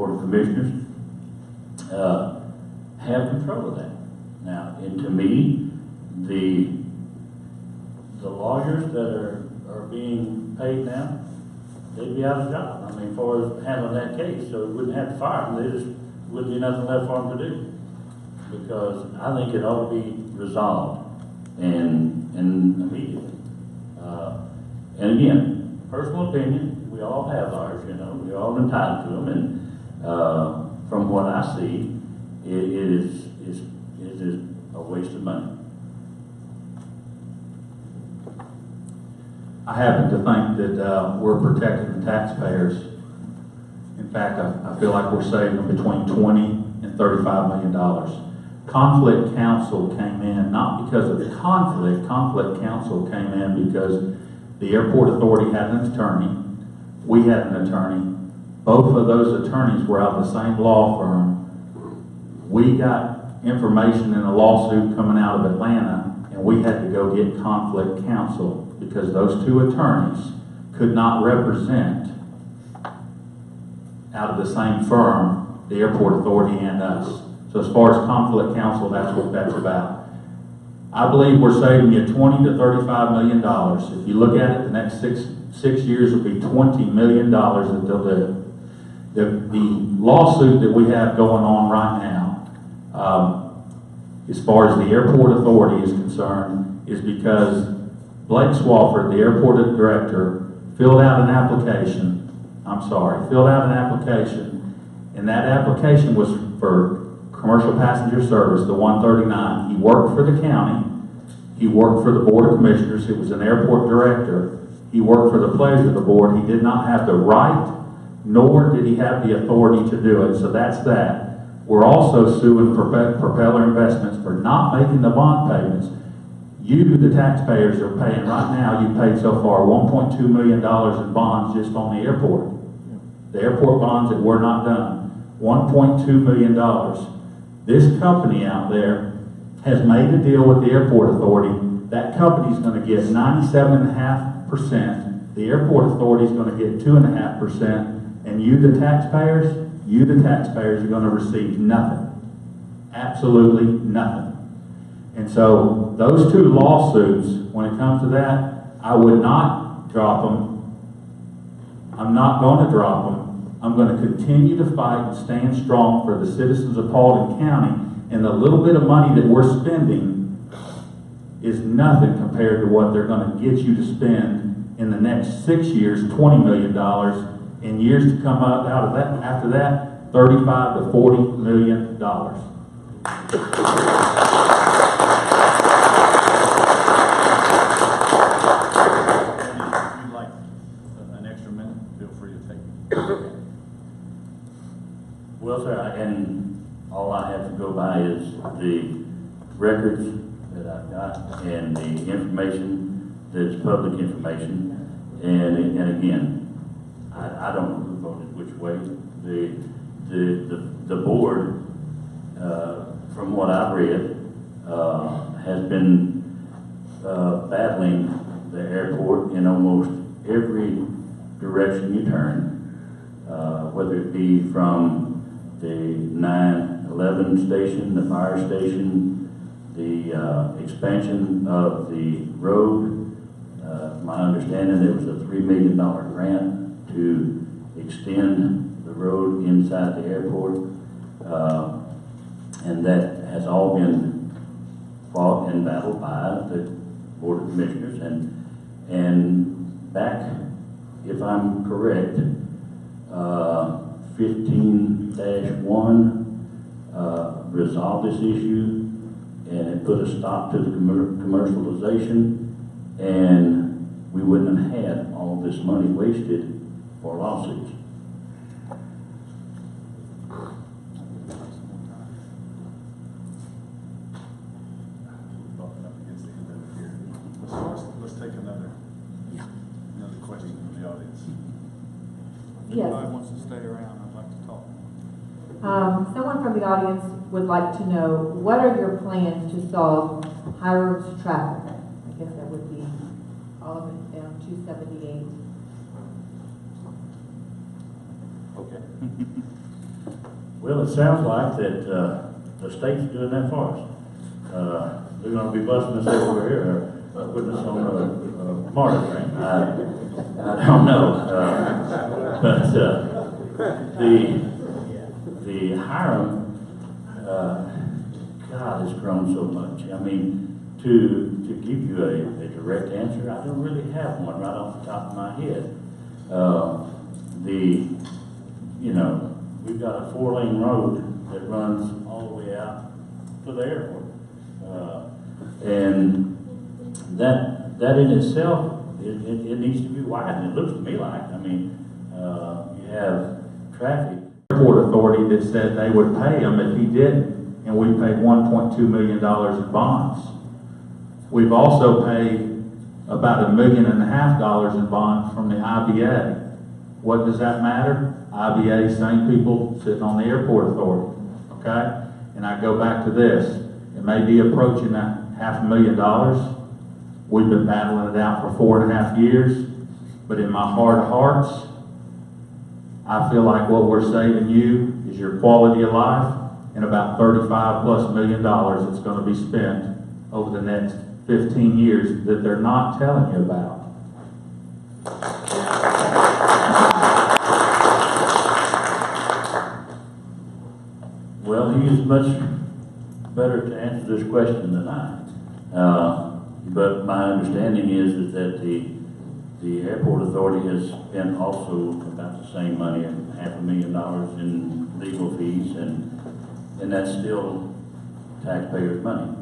of commissioners have control of that. Now, and to me, the lawyers that are being paid now, they'd be out of job. I mean, as far as handling that case, so we wouldn't have to fire them. There just wouldn't be nothing left for them to do, because I think it ought to be resolved and immediately. And again, personal opinion, we all have ours, you know, we're all entitled to them, and from what I see, it is a waste of money. I happen to think that we're protecting the taxpayers. In fact, I feel like we're saving between $20 and $35 million. Conflict counsel came in not because of the conflict. Conflict counsel came in because the airport authority had an attorney. We had an attorney. Both of those attorneys were out of the same law firm. We got information in a lawsuit coming out of Atlanta, and we had to go get conflict counsel because those two attorneys could not represent out of the same firm the airport authority and us. So as far as conflict counsel, that's what that's about. I believe we're saving you $20 to $35 million. If you look at it, the next six years will be $20 million that they'll do. The lawsuit that we have going on right now, as far as the airport authority is concerned, is because Blake Swafford, the airport director, filled out an application, and that application was for commercial passenger service, the 139. He worked for the county. He worked for the Board of Commissioners. He was an airport director. He worked for the pleasure of the board. He did not have the right, nor did he have the authority to do it. So that's that. We're also suing Propeller Investments for not making the bond payments. You, the taxpayers, are paying right now, you paid so far $1.2 million in bonds just on the airport. The airport bonds that were not done. $1.2 million. This company out there has made a deal with the airport authority. That company's going to get 97.5%. The airport authority is going to get 2.5%. And you, the taxpayers, you, the taxpayers, are going to receive nothing. Absolutely nothing. And so those two lawsuits, when it comes to that, I would not drop them. I'm not going to drop them. I'm going to continue to fight and stand strong for the citizens of Paulding County. And the little bit of money that we're spending is nothing compared to what they're going to get you to spend in the next 6 years, $20 million. In years to come out of that, after that, $35 to $40 million. If you'd like an extra minute, feel free to take it. Well, sir, and all I have to go by is the records that I've got and the information that's public information. And again, I don't know who voted which way. The board, from what I've read, has been battling the airport in almost every direction you turn, whether it be from the 9/11 station, the fire station, the expansion of the road. My understanding, there was a $3 million grant to extend the road inside the airport, and that has all been fought and battled by the Board of Commissioners. And back, if I'm correct, 15-1 resolved this issue, and it put a stop to the commercialization, and we wouldn't have had all this money wasted for lawsuits. Bumping up against the end of it here. Let's take another question from the audience. Yes. Anybody wants to stay around, I'd like to talk. Someone from the audience would like to know, what are your plans to solve high roads traffic? I guess that would be all of it down 278. Okay. Well, it sounds like that the state's doing that for us. They're going to be busting us everywhere here, putting us on a MARTA train. I don't know. But the Hiram, God, has grown so much. I mean, to give you a direct answer, I don't really have one right off the top of my head. We've got a 4-lane road that runs all the way out to the airport. And that in itself, it needs to be widened. It looks to me like, you have traffic. Airport Authority that said they would pay him if he didn't, and we paid $1.2 million in bonds. We've also paid about $1.5 million in bonds from the IBA. What does that matter? IBA, same people sitting on the Airport Authority, okay? And I go back to this. It may be approaching that $500,000. We've been battling it out for 4.5 years, but in my heart of hearts, I feel like what we're saving you is your quality of life and about $35+ million that's going to be spent over the next 15 years that they're not telling you about. Well, he is much better to answer this question than I. But my understanding is that the Airport Authority has spent also about the same money, $500,000 in legal fees, and that's still taxpayers' money.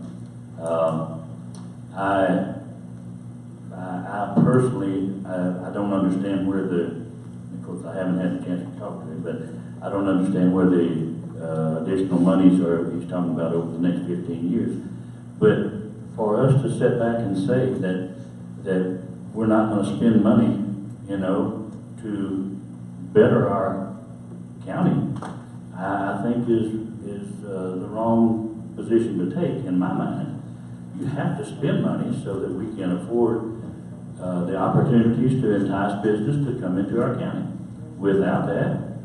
I personally, I don't understand where of course I haven't had a chance to talk to him, but I don't understand where the additional monies are he's talking about over the next 15 years. But for us to sit back and say that we're not going to spend money, to better our county, I think is the wrong position to take in my mind. You have to spend money so that we can afford the opportunities to entice business to come into our county. Without that,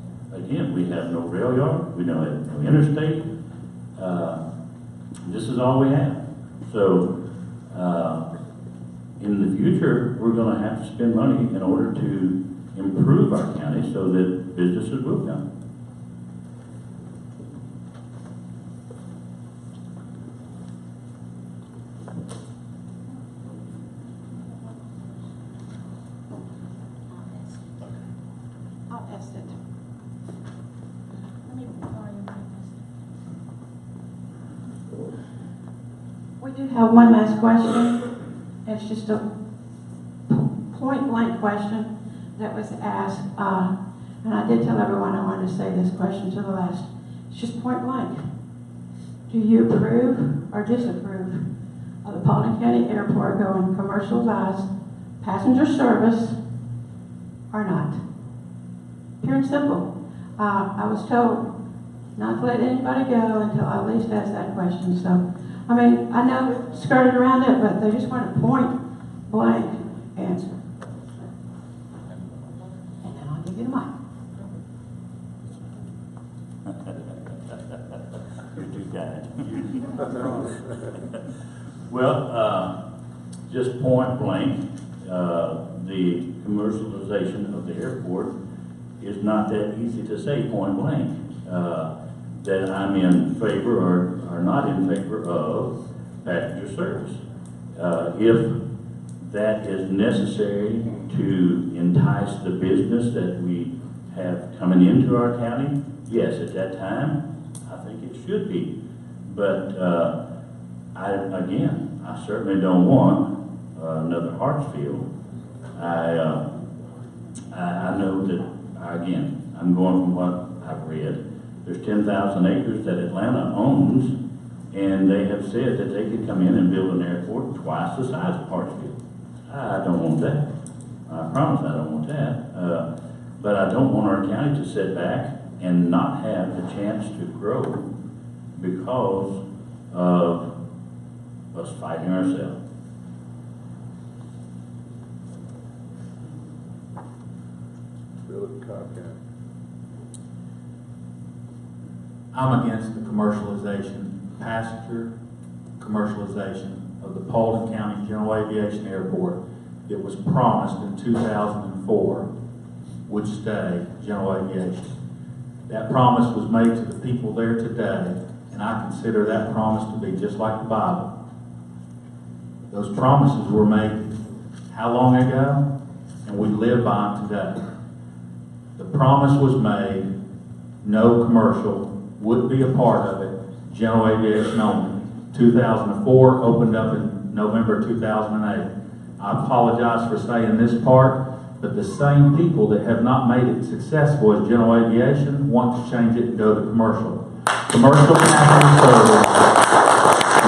again, we have no rail yard, we don't have no interstate. This is all we have. So, in the future, we're gonna have to spend money in order to improve our county so that businesses will come. I'll ask it. Let me borrow your mic. We do have one last question. It's just a point blank question that was asked, and I did tell everyone I wanted to say this question to the last. It's just point blank. Do you approve or disapprove of the Paulding County Airport going commercialized passenger service or not? Pure and simple. I was told not to let anybody go until I at least asked that question. So, I mean, I know we skirted around it, but they just want a point blank answer. And then I'll give you the mic. You're too kind. Well, just point blank, the commercialization of the airport is not that easy to say point blank. That I'm in favor or not in favor of passenger service. If that is necessary to entice the business that we have coming into our county, yes, at that time, I think it should be. But I certainly don't want another Hartsfield. I know that, again, I'm going from what I've read. There's 10,000 acres that Atlanta owns, and they have said that they could come in and build an airport twice the size of Hartsfield. I don't want that. I promise I don't want that. But I don't want our county to sit back and not have the chance to grow because of us fighting ourselves. I'm against the commercialization, passenger commercialization of the Paulding County General Aviation Airport. It was promised in 2004 would stay General Aviation. That promise was made to the people there today, and I consider that promise to be just like the Bible. Those promises were made how long ago? And we live by them today. The promise was made, no commercial would be a part of it, general aviation only. 2004 opened up in November 2008. I apologize for saying this part, but the same people that have not made it successful as general aviation want to change it and go to commercial. Commercial passenger service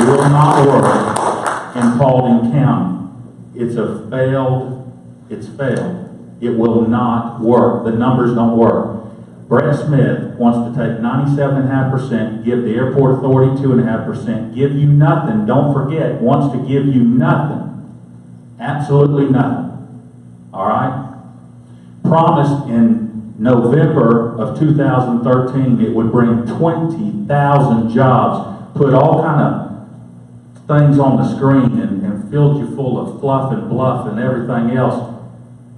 will not work in Paulding County. It's failed. It will not work. The numbers don't work. Brett Smith wants to take 97.5%, give the airport authority 2.5%, give you nothing. Don't forget, wants to give you nothing. Absolutely nothing. All right? Promised in November of 2013 it would bring 20,000 jobs, put all kind of things on the screen and filled you full of fluff and bluff and everything else,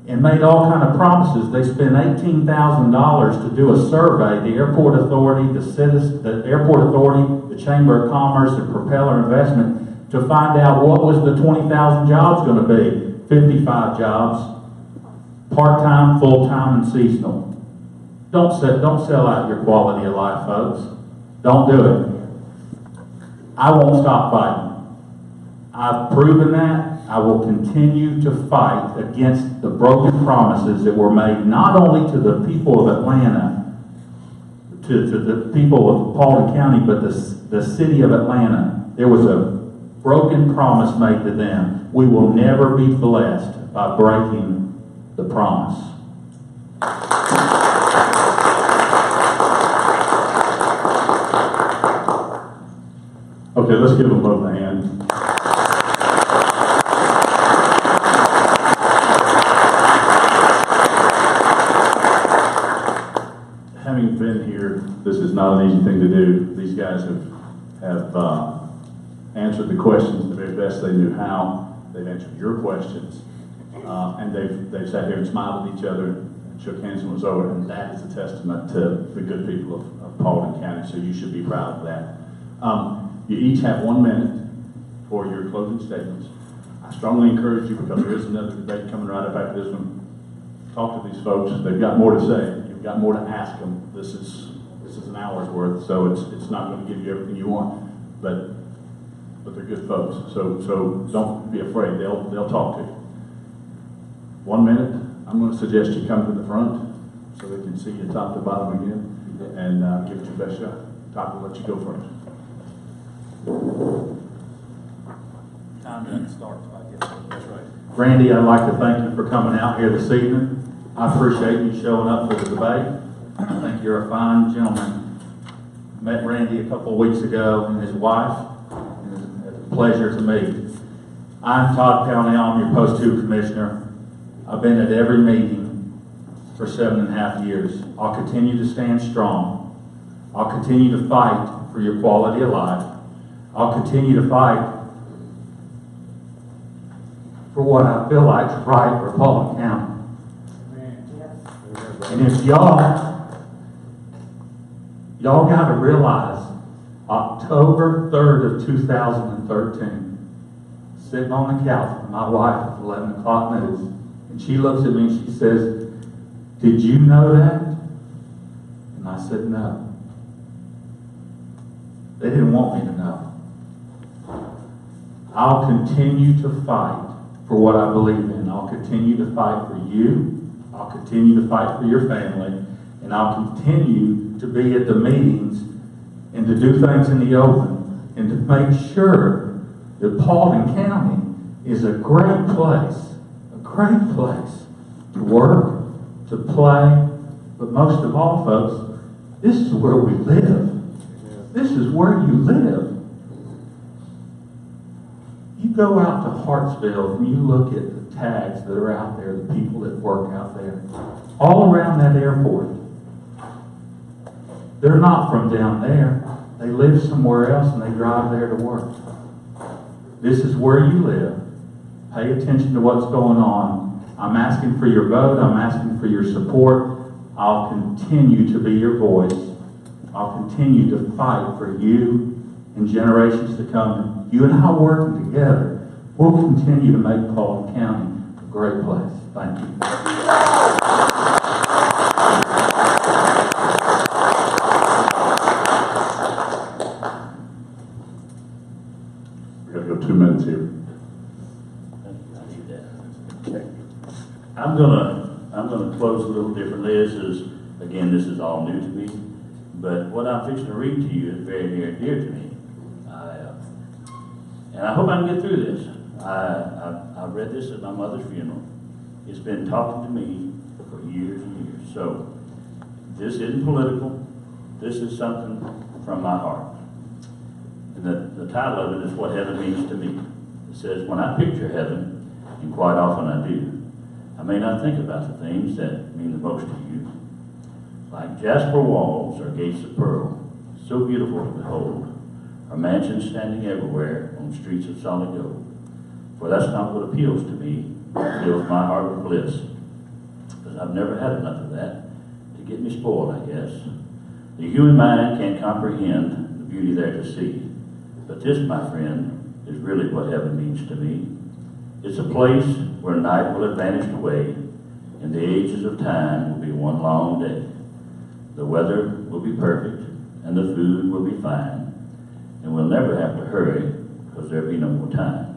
and made all kind of promises. They spent $18,000 to do a survey, the airport authority, the airport authority, the Chamber of Commerce, and Propeller Investment, to find out what was the 20,000 jobs going to be. 55 jobs, part-time, full-time, and seasonal. Don't sell out your quality of life, folks. Don't do it. I won't stop fighting. I've proven that. I will continue to fight against the broken promises that were made not only to the people of Atlanta, to the people of Paulding County, but the city of Atlanta. There was a broken promise made to them. We will never be blessed by breaking the promise. Okay, let's give them both a hand. Having have answered the questions the very best they knew how. They've answered your questions, and they've sat here and smiled at each other, and shook hands and was over, and that is a testament to the good people of Paulding County, so you should be proud of that. You each have 1 minute for your closing statements. I strongly encourage you, because there is another debate coming right up after this one, talk to these folks. They've got more to say. You've got more to ask them. This is an hour's worth, so it's not going to give you everything you want, but they're good folks. So don't be afraid. They'll talk to you. 1 minute. I'm going to suggest you come to the front so they can see you top to bottom again, and give it your best shot. Todd will let you go first. Time doesn't start, I guess. That's right. Randy, I'd like to thank you for coming out here this evening. I appreciate you showing up for the debate. I think you're a fine gentleman. Met Randy a couple of weeks ago and his wife, and it's a pleasure to meet. I'm Todd Pownell, I'm your Post 2 Commissioner. I've been at every meeting for 7.5 years. I'll continue to stand strong. I'll continue to fight for your quality of life. I'll continue to fight for what I feel like is right for Paulding County. And if y'all got to realize, October 3rd of 2013, sitting on the couch with my wife at 11 o'clock news, and she looks at me and she says, "Did you know that?" And I said, "No." They didn't want me to know. I'll continue to fight for what I believe in. I'll continue to fight for you. I'll continue to fight for your family. And I'll continue to be at the meetings and to do things in the open and to make sure that Paulding County is a great place to work, to play, but most of all, folks, this is where we live. This is where you live. You go out to Hartsville and you look at the tags that are out there, the people that work out there, all around that airport. They're not from down there. They live somewhere else and they drive there to work. This is where you live. Pay attention to what's going on. I'm asking for your vote. I'm asking for your support. I'll continue to be your voice. I'll continue to fight for you and generations to come. You and I working together, we'll continue to make Paulding County a great place. Thank you. We're going to go 2 minutes here. I'm gonna close a little differently. This is all new to me, but what I'm fixing to read to you is very near and dear to me. And I hope I can get through this. I read this at my mother's funeral. It's been talking to me for years and years. So this isn't political. This is something from my heart. And the title of it is What Heaven Means to Me. It says, when I picture heaven, and quite often I do, I may not think about the things that mean the most to you. Like jasper walls or gates of pearl, so beautiful to behold, or mansions standing everywhere on streets of solid gold. For that's not what appeals to me. It fills my heart with bliss. Because I've never had enough of that to get me spoiled, I guess. The human mind can't comprehend the beauty there to see. But this, my friend, is really what heaven means to me. It's a place where night will have vanished away, and the ages of time will be one long day. The weather will be perfect, and the food will be fine, and we'll never have to hurry, because there'll be no more time.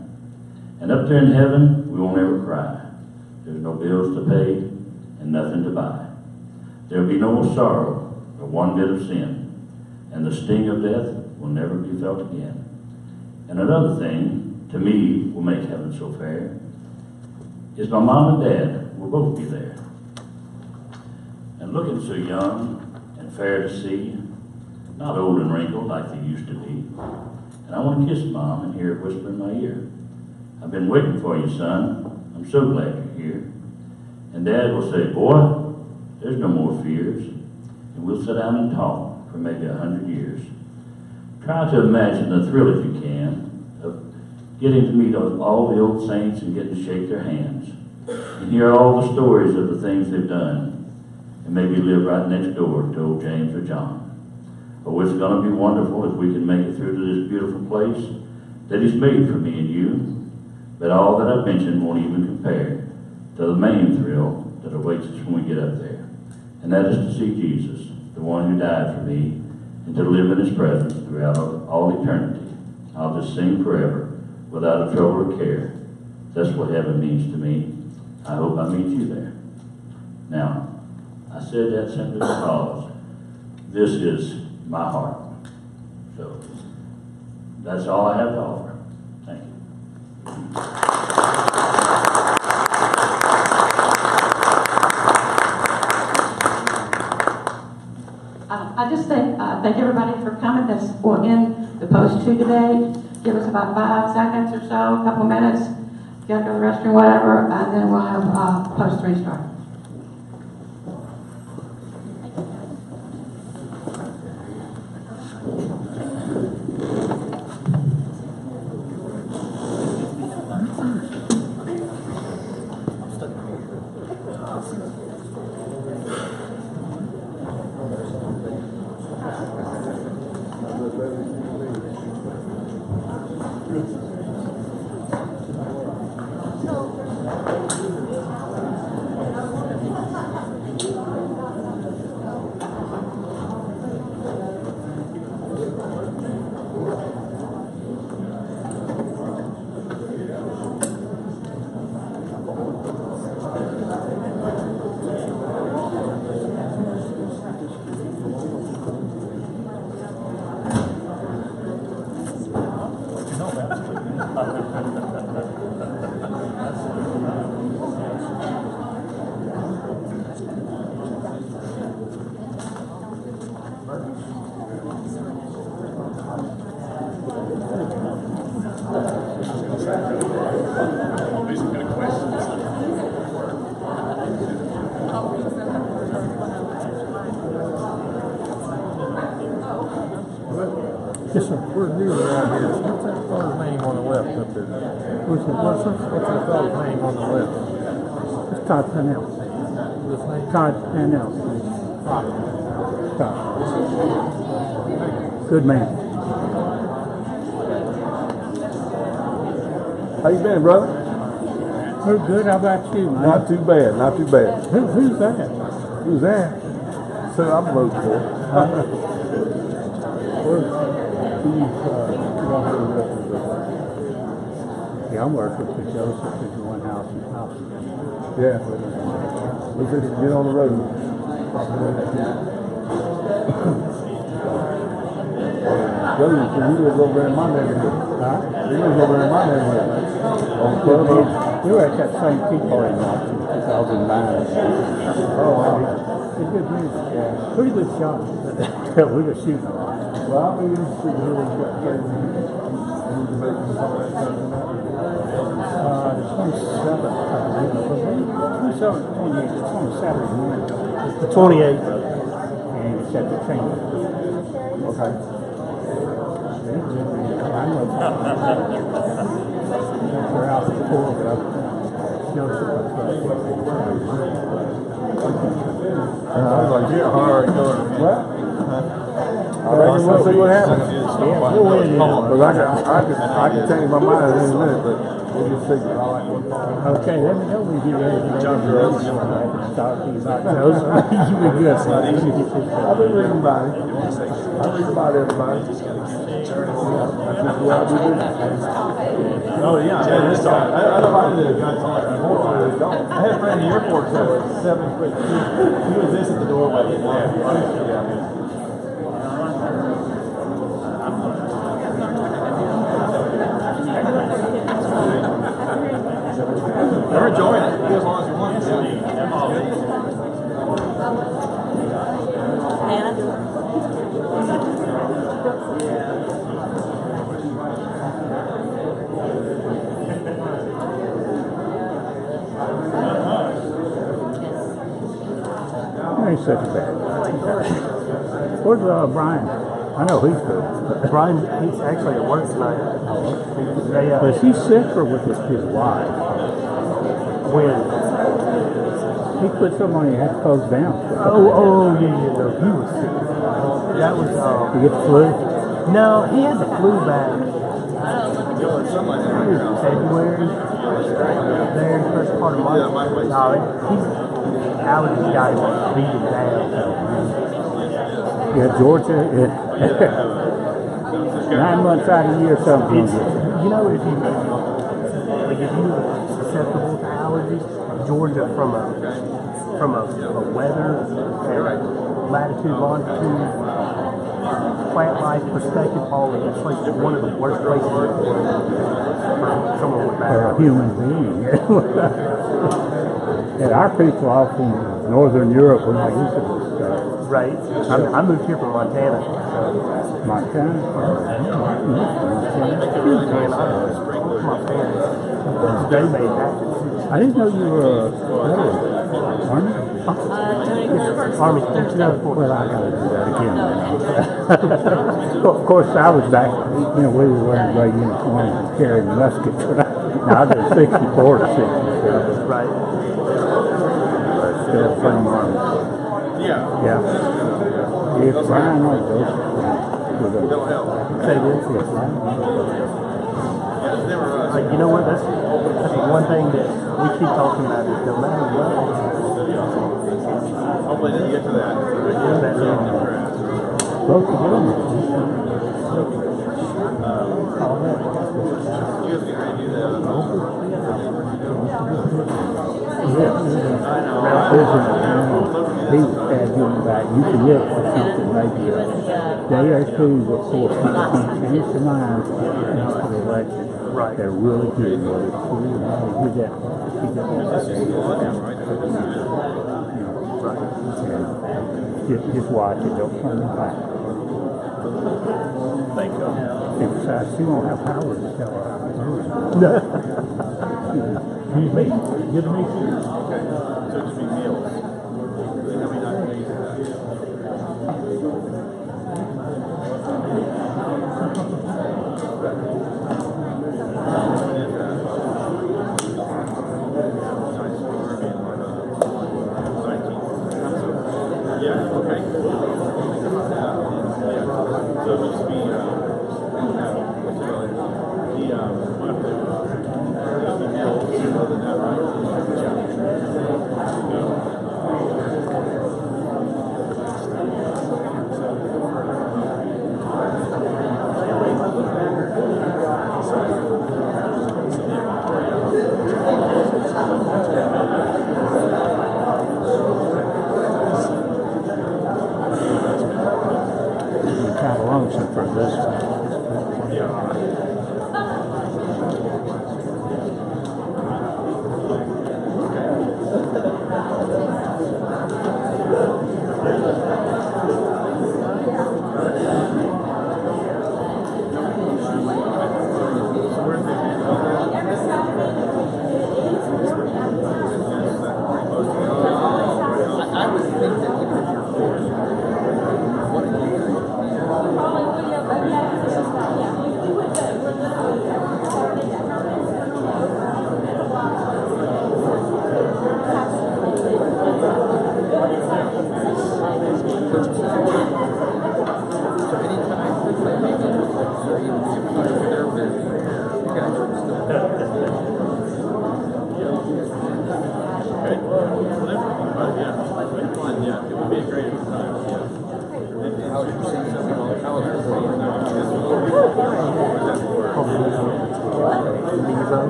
And up there in heaven, we won't ever cry. There's no bills to pay, and nothing to buy. There'll be no more sorrow, or one bit of sin, and the sting of death will never be felt again. And another thing, to me, will make heaven so fair, is my mom and dad will both be there. And looking so young and fair to see, not old and wrinkled like they used to be. And I want to kiss Mom and hear her whisper in my ear, I've been waiting for you, son. I'm so glad you're here. And Dad will say, boy, there's no more fears. And we'll sit down and talk for maybe 100 years. try to imagine the thrill, if you can, of getting to meet all the old saints and getting to shake their hands and hear all the stories of the things they've done and maybe live right next door to old James or John. Oh, it's going to be wonderful if we can make it through to this beautiful place that He's made for me and you. But all that I've mentioned won't even compare to the main thrill that awaits us when we get up there. And that is to see Jesus, the one who died for me, and to live in His presence throughout all eternity. I'll just sing forever without a trouble or care. That's what heaven means to me. I hope I meet you there. Now, I said that simply because this is my heart. So, that's all I have to offer. Thank you. I just thank everybody for coming. We'll end the post 2 today. Give us about 5 seconds or so, a couple minutes. You gotta go to the restroom, whatever, and then we'll have post 3 start. Yes, sir. We're new around here. What's that fellow's name on the left up there? What's that fellow's name on the left? It's Todd Pennell. What's his name? Todd Pennell. Todd. Good man. How you been, brother? We're good. How about you, man? Not too bad, not too bad. Who's that? Who's that? So I'm voting for. Yeah, I'm working for Joseph in one house and house. Yeah. We should get on the road. Brother, he lives over in my neighborhood. Huh? He lives over in my neighborhood. We were at that same tea party in 2009. Oh, wow. It's good news. Yeah. Pretty good shot. We were shooting a lot. Well, I mean, he's got the 27th, I believe. 27th, 28th. It's on a Saturday morning. The 28th. And it's at the train. Okay. I know. They're out before, but Joseph, I was like, yeah, hard going. What? I reckon we'll see what happens. Because I can change my mind in a minute, but we'll just see. Okay, let me know when you get ready to John Girls. Talking about those. You'll be good. I've been reading about it. I read about everybody. That's just what I do. Oh, yeah, this time. I know I did. I had a friend in the airport that was 7 foot. He was this at the doorway. They're enjoying it. As long as you want to. Ain't such bad. Where's Brian? I know he's good. Brian, he's actually at work tonight. Was he sick or was it his wife? When? He put somebody had to close down. Oh, yeah, no, he was sick. That was, He get the flu? no, he had the flu back. February, very first part of March. No, he's allergies got him beaten down. Yeah, Georgia, 9 months out of the year, something. It's, you know, if you're susceptible to allergies, Georgia from a weather and latitude, longitude, plant life perspective, Paulding, it's like one of the worst places for someone with bad For a allergies. human being. And our people off in Northern Europe were not used to this stuff. Right. I moved here from Montana. Montana? Montana. They made that. I didn't know you were Army? Army, 2004. Well, I gotta do that again. Of course, I was back, we were wearing gray uniforms and carrying muskets. Now I did 64 to 67. Right. But still same Army. Yeah. If Brian like those, Say this. You know what? That's the one thing that we keep talking about is no matter what. Hopefully didn't get to that. both of them. He had you back. You can look for something maybe a day or two before people change their minds after the election. Right. They're really good. You get just watch it. Don't turn it back. Thank you. Besides, she won't have power to tell her. Good to meet you. Okay. So just be meals. How many days is that? Yeah, okay. So just be, Kind of lonesome for this.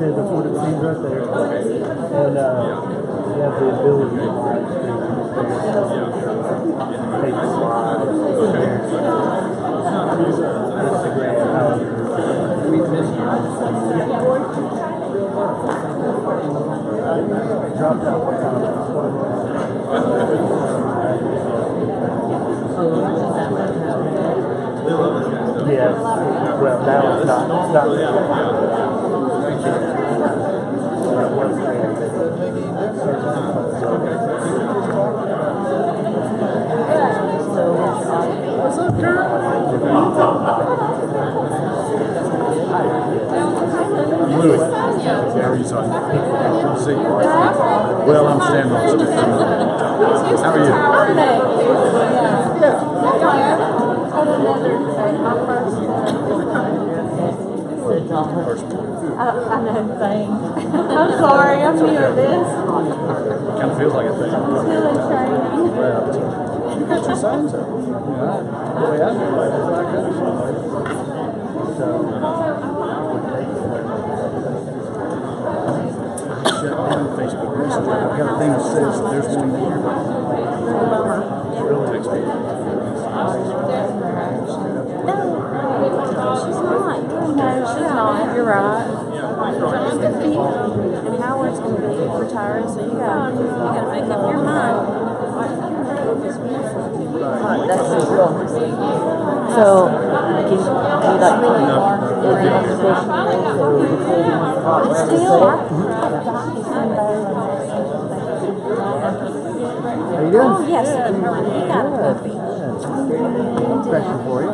That's what it seems right there. And you have the ability to live stream. Take the live. Instagram. Drop that one time. Yes. Well, now it's not. It's not. So Louis. How are you, son? Good to see you. Well, I'm standing on stick. How are you? I know, thanks. I'm sorry, I'm new at this. Kind of feels like a thing. Still in training. Well, you got your signs up. Yeah, the way I do it, it's like that. Shut down Facebook Messenger. I've got a thing that says there's one here. Really takes me. No, she's not. You're right. John's gonna be, and Howard's gonna be retiring, so you gotta make up your mind. So, can you How you doing? Oh, yes. You got a puppy. Question for you.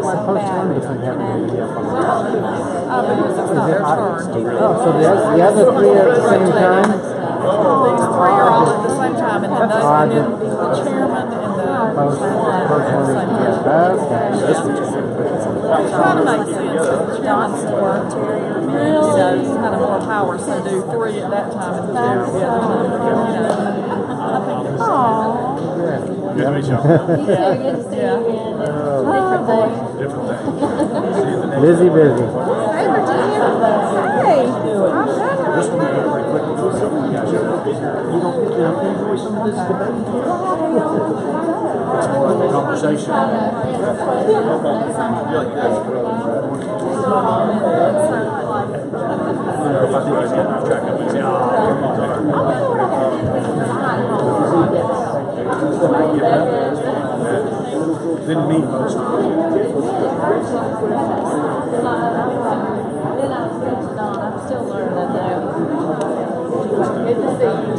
My first time this has happened to me. Oh, so the other three at the same time? These three are all at the same time, and then those one is the chairman and the First one is, I'm trying to make sense. John's work, kind of more power, so do three at that time and two at the other time. Good to meet y'all. You too, good to see you again. Different thing. Busy. Hey, Virginia. Hey, I'm done. This one will go pretty quick before you guys show up. You don't get to enjoy some of this debate? It's more like a conversation. If I think he's getting off track, I'm going to say, didn't mean most of it. I'm still learning though. Good to see you.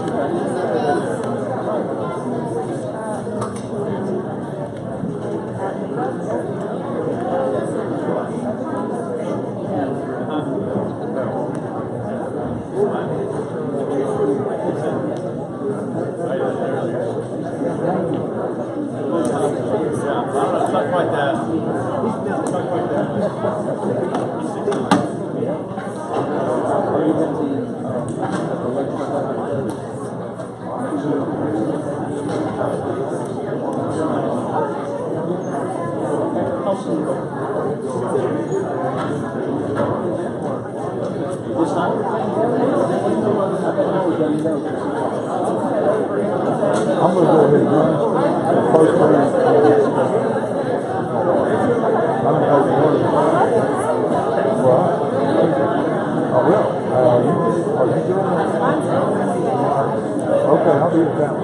Not quite that. I'm going to go ahead and run. First one is, I'm going to go to one. Well, I will. Are you doing that? Okay, I'll be down.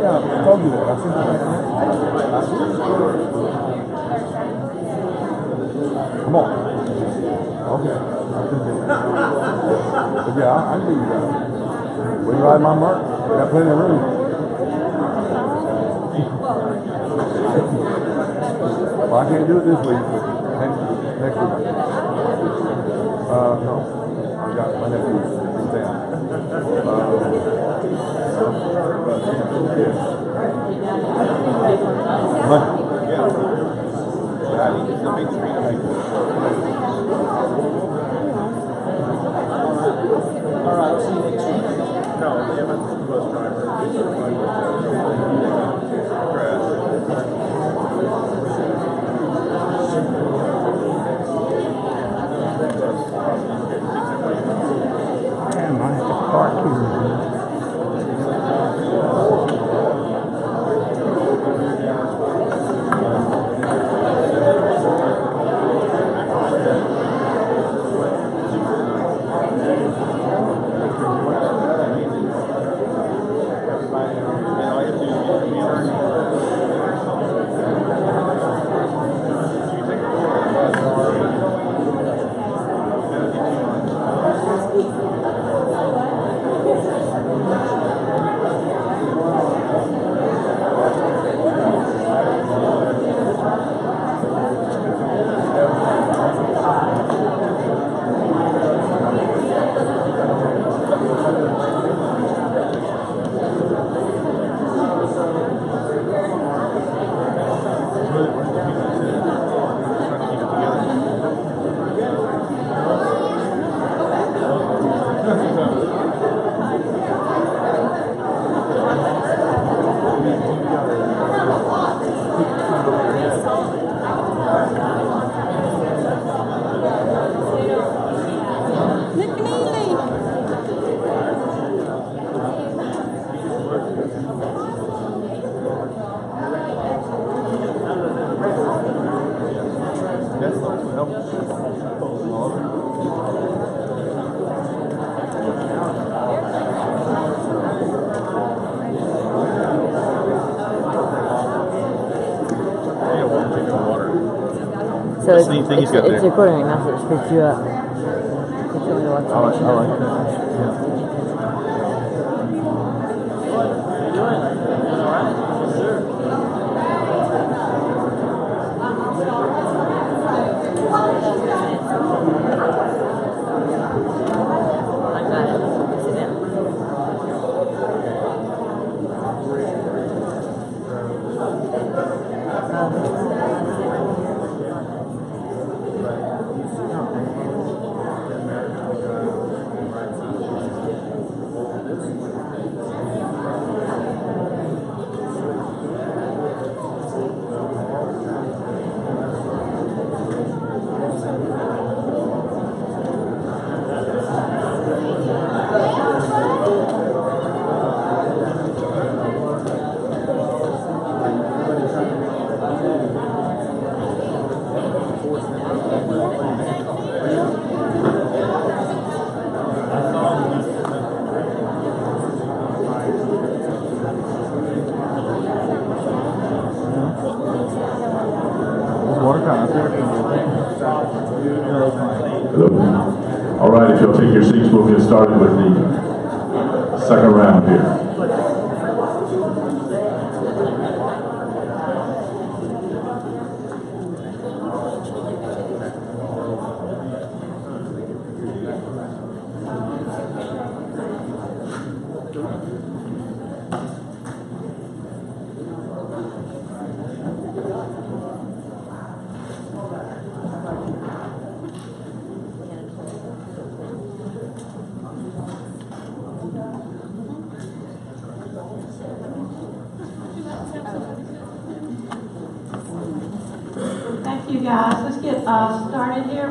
Yeah, I told you that. I sent you that. Come on. Okay. But yeah, I can do that. We can ride my mark. Got plenty of room. Well, I can't do it this week, but next week. No. I got my nephew in town. All right, I'll see you next week. No, yeah, my bus driver. Damn, I have to park here. So it's recording right now, so it speeds you up. It's only watching. I like that. Yeah. All right, if you'll take your seats, we'll get started with the second round here. Thank you, guys. Let's get started here.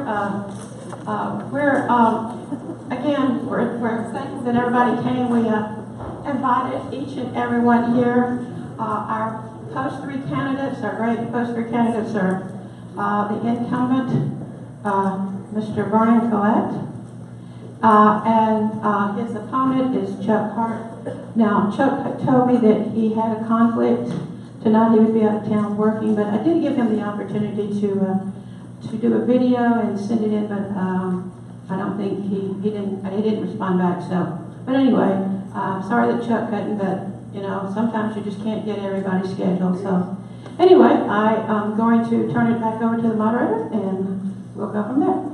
We're thankful that everybody came. We invited each and everyone here. Our post three candidates, our great post three candidates are the incumbent, Mr. Vernon Collette, and his opponent is Chuck Hart. Now, Chuck told me that he had a conflict tonight. He would be out of town working, but I did give him the opportunity to do a video and send it in, but I don't think he didn't respond back. So, but anyway, sorry that Chuck couldn't, but you know, sometimes you just can't get everybody's schedule. So, anyway, I am going to turn it back over to the moderator, and we'll go from there.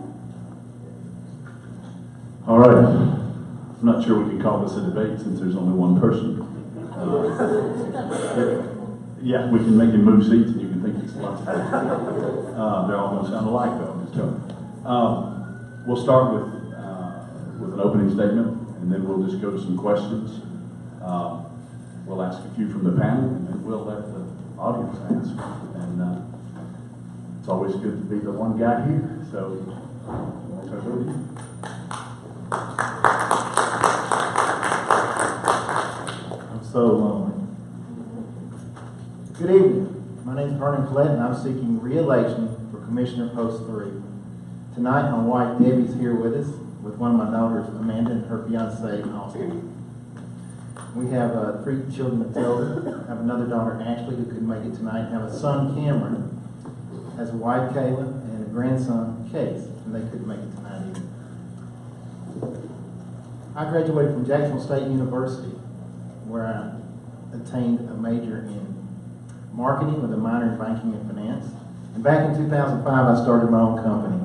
All right. I'm not sure we can call this a debate since there's only one person. Yeah, we can make him move seats and you can think it's a lot. They're all going to sound alike though, I'm just telling you. We'll start with an opening statement and then we'll just go to some questions. We'll ask a few from the panel and then we'll let the audience ask. And it's always good to be the one guy here, so I'll turn it over to you. I'm so lonely. Good evening. My name is Vernon Collette, and I'm seeking re-election for Commissioner Post 3. Tonight, my wife Debbie's here with us, with one of my daughters, Amanda, and her fiance, Austin. We have 3 children of children. I have another daughter, Ashley, who couldn't make it tonight. I have a son, Cameron, has a wife, Kayla, and a grandson, Case, and they couldn't make it tonight either. I graduated from Jacksonville State University, where I attained a major in marketing with a minor in banking and finance. And back in 2005, I started my own company,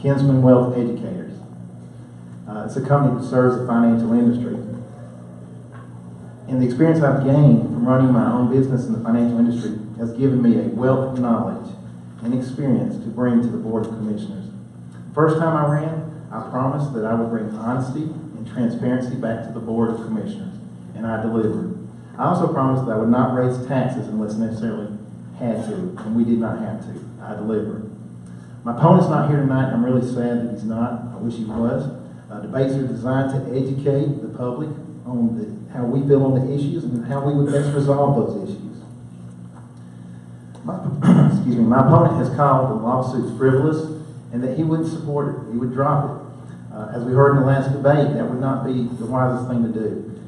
Kinsman Wealth Educators. It's a company that serves the financial industry. And the experience I've gained from running my own business in the financial industry has given me a wealth of knowledge and experience to bring to the Board of Commissioners. The first time I ran, I promised that I would bring honesty and transparency back to the Board of Commissioners, and I delivered. I also promised that I would not raise taxes unless necessarily had to, and we did not have to. I delivered. My opponent's not here tonight, and I'm really sad that he's not. I wish he was. Debates are designed to educate the public on how we feel on the issues and how we would best resolve those issues. excuse me, my opponent has called the lawsuits frivolous and that he wouldn't support it. He would drop it. As we heard in the last debate, that would not be the wisest thing to do.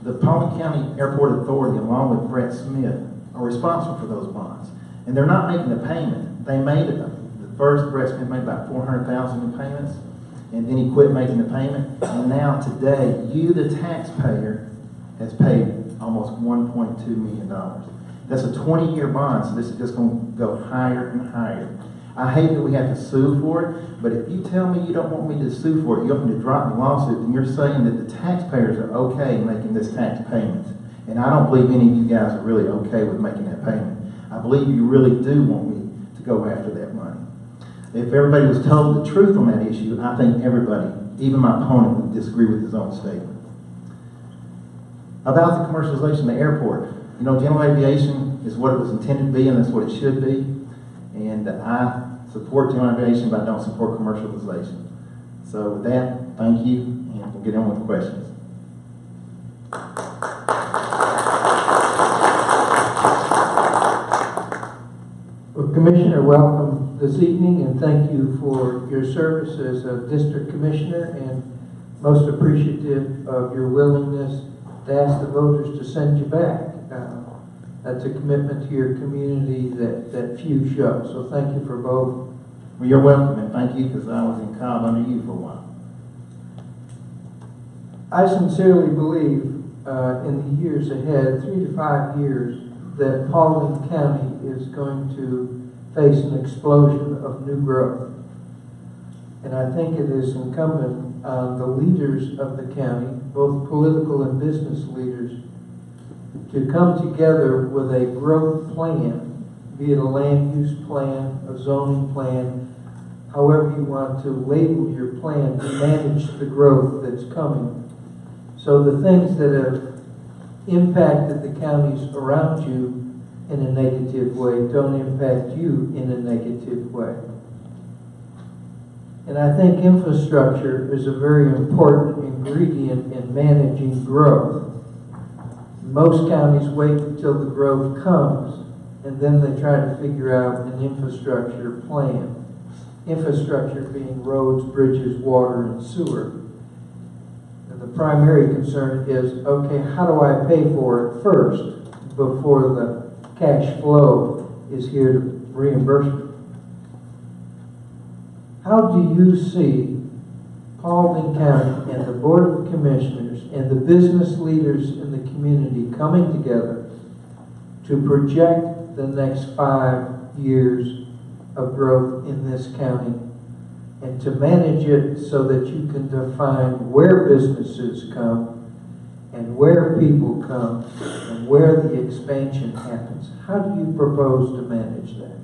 The Paulding County Airport Authority, along with Brett Smith, are responsible for those bonds. And they're not making a payment. They made it. The first, Brett Smith made about $400,000 in payments, and then he quit making the payment. And now today, you, the taxpayer, has paid almost $1.2 million. That's a 20-year bond, so this is just going to go higher and higher. I hate that we have to sue for it, but if you tell me you don't want me to sue for it, you want me to drop the lawsuit, then you're saying that the taxpayers are okay making this tax payment. And I don't believe any of you guys are really okay with making that payment. I believe you really do want me to go after that money. If everybody was told the truth on that issue, I think everybody, even my opponent, would disagree with his own statement. About the commercialization of the airport, you know, general aviation is what it was intended to be, and that's what it should be. And I support general aviation, but I don't support commercialization. So with that, thank you, and we'll get on with the questions. Well, Commissioner, welcome this evening, and thank you for your service as a district commissioner, and most appreciative of your willingness to ask the voters to send you back. That's a commitment to your community that few show. So thank you for both. Well, you're welcome, and thank you, because I was in Cobb under you for a while. I sincerely believe in the years ahead, 3 to 5 years, that Paulding County is going to face an explosion of new growth. And I think it is incumbent on the leaders of the county, both political and business leaders, to come together with a growth plan, be it a land use plan, a zoning plan, however you want to label your plan to manage the growth that's coming. So the things that have impacted the counties around you in a negative way don't impact you in a negative way. And I think infrastructure is a very important ingredient in managing growth. Most counties wait until the growth comes, and then they try to figure out an infrastructure plan. Infrastructure being roads, bridges, water, and sewer. And the primary concern is, okay, how do I pay for it first before the cash flow is here to reimburse me? How do you see Paulding County and the Board of Commissioners and the business leaders in the community coming together to project the next 5 years of growth in this county and to manage it so that you can define where businesses come and where people come and where the expansion happens? How do you propose to manage that?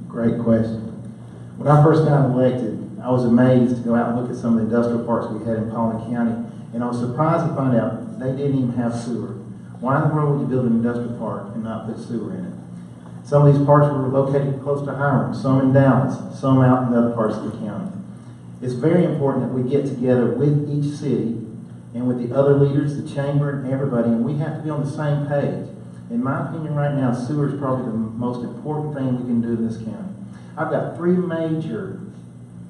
Great question. When I first got elected, I was amazed to go out and look at some of the industrial parks we had in Paulding County, and I was surprised to find out they didn't even have sewer. Why in the world would you build an industrial park and not put sewer in it? Some of these parks were located close to Hiram, some in Dallas, some out in other parts of the county. It's very important that we get together with each city and with the other leaders, the chamber, and everybody, and we have to be on the same page. In my opinion right now, sewer is probably the most important thing we can do in this county. I've got 3 major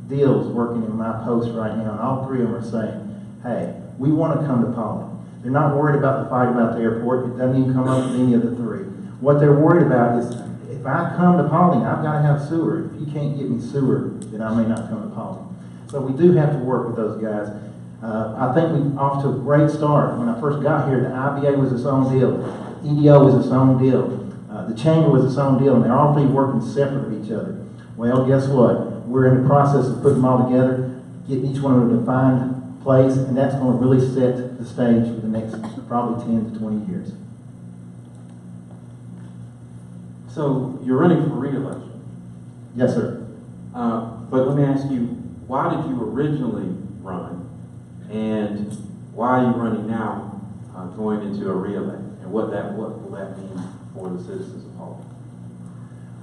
deals working in my post right now, and all 3 of them are saying, hey, we want to come to Paulding. They're not worried about the fight about the airport. It doesn't even come up with any of the 3. What they're worried about is, if I come to Paulding, I've got to have sewer. If you can't get me sewer, then I may not come to Paulding. So we do have to work with those guys. I think we're off to a great start. When I first got here, the IBA was its own deal. EDO was its own deal. The chamber was its own deal, and they're all 3 working separate of each other. Well, guess what? We're in the process of putting them all together, getting each one of them a defined place, and that's going to really set the stage for the next probably 10 to 20 years. So you're running for re-election. Yes, sir. But let me ask you, why did you originally run, and why are you running now, going into a re-election, and what will that mean for the citizens of Paulding?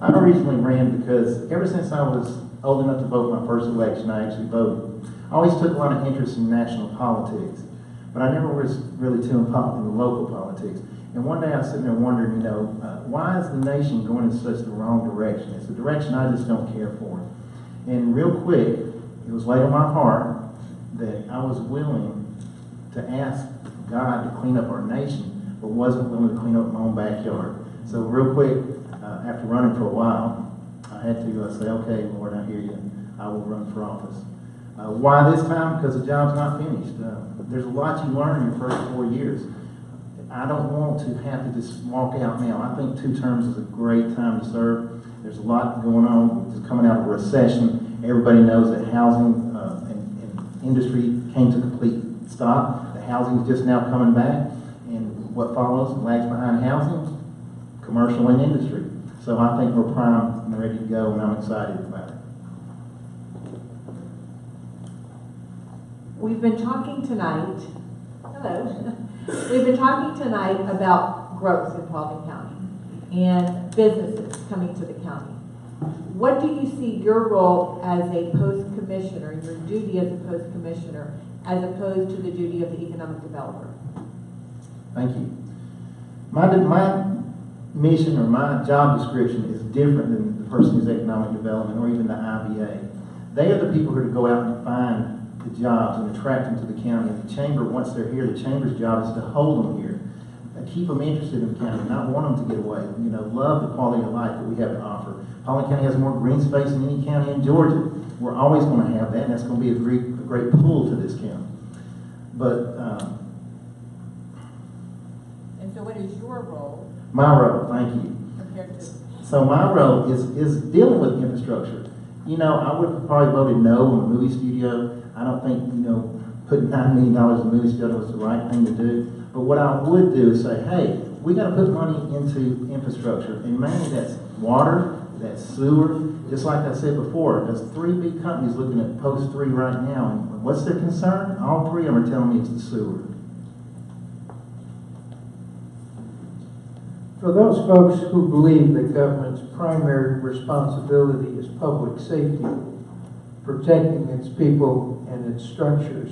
I originally ran because ever since I was old enough to vote my first election, I actually voted. I always took a lot of interest in national politics, but I never was really too involved in the local politics. And one day I was sitting there wondering, why is the nation going in such the wrong direction? It's a direction I just don't care for. And real quick, it was laid on my heart that I was willing to ask God to clean up our nation, but wasn't willing to clean up my own backyard. So real quick, after running for a while, I had to say, okay, Lord, I hear you. I will run for office. Why this time? Because the job's not finished. There's a lot you learn in your first 4 years. I don't want to have to just walk out now. I think 2 terms is a great time to serve. There's a lot going on. We're just coming out of a recession. Everybody knows that housing and industry came to complete stop. The housing is just now coming back. And what follows, lags behind housing, commercial and industry. So I think we're primed and ready to go, and I'm excited about it. We've been talking tonight, hello, we've been talking tonight about growth in Paulding County and businesses coming to the county. What do you see your role as a post-commissioner, your duty as a post-commissioner, as opposed to the duty of the economic developer? Thank you. My mission or my job description is different than the person who's economic development or even the IBA. They are the people who are to go out and find the jobs and attract them to the county. And the chamber, once they're here, the chamber's job is to hold them here, keep them interested in the county, not want them to get away. Love the quality of life that we have to offer. Paulding County has more green space than any county in Georgia. We're always going to have that, and that's going to be a great pull to this county. But and so what is your role? My role, thank you. Compared to? So my role is dealing with infrastructure. I would have probably voted no on the movie studio. I don't think, putting $9 million in the movie studio was the right thing to do. But what I would do is say, hey, we got to put money into infrastructure. And mainly that's water, that's sewer. Just like I said before, there's 3 big companies looking at Post 3 right now. And what's their concern? All 3 of them are telling me it's the sewer. For those folks who believe that government's primary responsibility is public safety, protecting its people and its structures,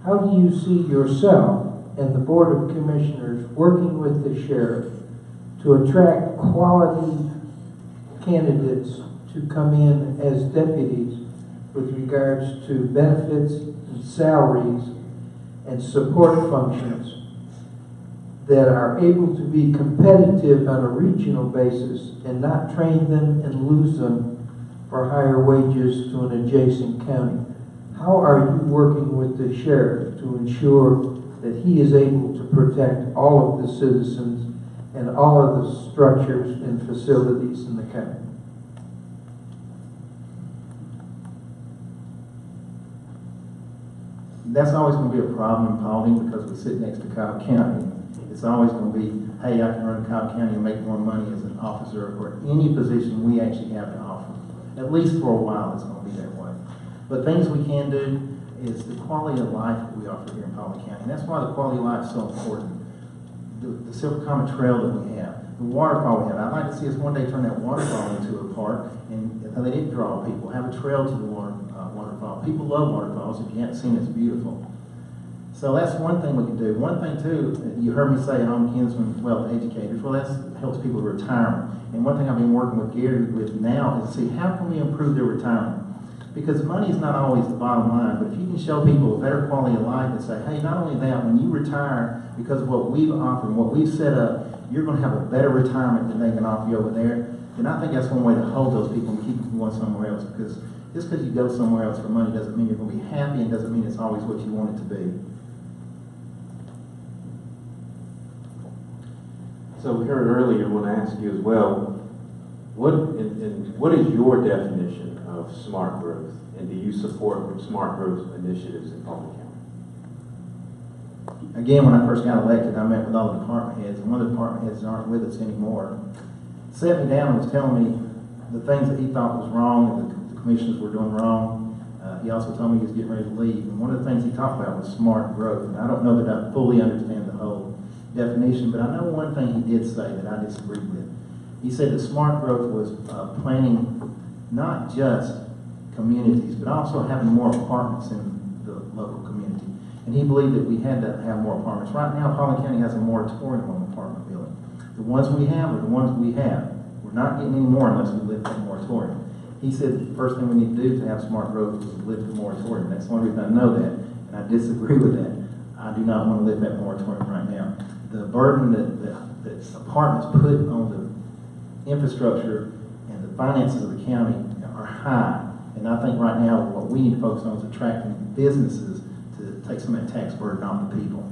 how do you see yourself and the Board of Commissioners working with the sheriff to attract quality candidates to come in as deputies with regards to benefits and salaries and support functions that are able to be competitive on a regional basis and not train them and lose them for higher wages to an adjacent county? How are you working with the sheriff to ensure that he is able to protect all of the citizens and all of the structures and facilities in the county? That's always going to be a problem in Paulding because we sit next to Cobb County. It's always going to be, hey, I can run Cobb County and make more money as an officer or any position we actually have to offer. At least for a while, it's going to be that way. But things we can do is the quality of life that we offer here in Paulding County. And that's why the quality of life is so important. The Silver Comet Trail that we have, the waterfall we have. I'd like to see us one day turn that waterfall into a park and let it draw people. Have a trail to the waterfall. People love waterfalls. If you haven't seen it, it's beautiful. So that's one thing we can do. One thing too, you heard me say home kinsman wealth educators. Well, that helps people with retirement. And one thing I've been working with Gary with now is to see how can we improve their retirement. Because money is not always the bottom line, but if you can show people a better quality of life and say, hey, not only that, when you retire, because of what we've offered, what we've set up, you're going to have a better retirement than they can offer you over there. And I think that's one way to hold those people and keep them from going somewhere else. Because just because you go somewhere else for money doesn't mean you're going to be happy and doesn't mean it's always what you want it to be. So we heard earlier, I want to ask you as well, what is your definition of smart growth? And do you support smart growth initiatives in Paulding County? Again, when I first got elected, I met with all the department heads, and one of the department heads aren't with us anymore. Sat me down and was telling me the things that he thought was wrong, that the commissioners were doing wrong. He also told me he was getting ready to leave. And one of the things he talked about was smart growth. And I don't know that I fully understand the whole definition, but I know one thing he did say that I disagreed with. He said that smart growth was planning not just communities, but also having more apartments in the local community. And he believed that we had to have more apartments. Right now, Paulding County has a moratorium on apartment building. The ones we have are the ones we have. We're not getting any more unless we lift that moratorium. He said the first thing we need to do to have smart growth is to lift the moratorium. That's the only reason I know that, and I disagree with that. I do not want to lift that moratorium right now. The burden that apartments put on the infrastructure and the finances of the county are high. And I think right now what we need to focus on is attracting businesses to take some of that tax burden off the people.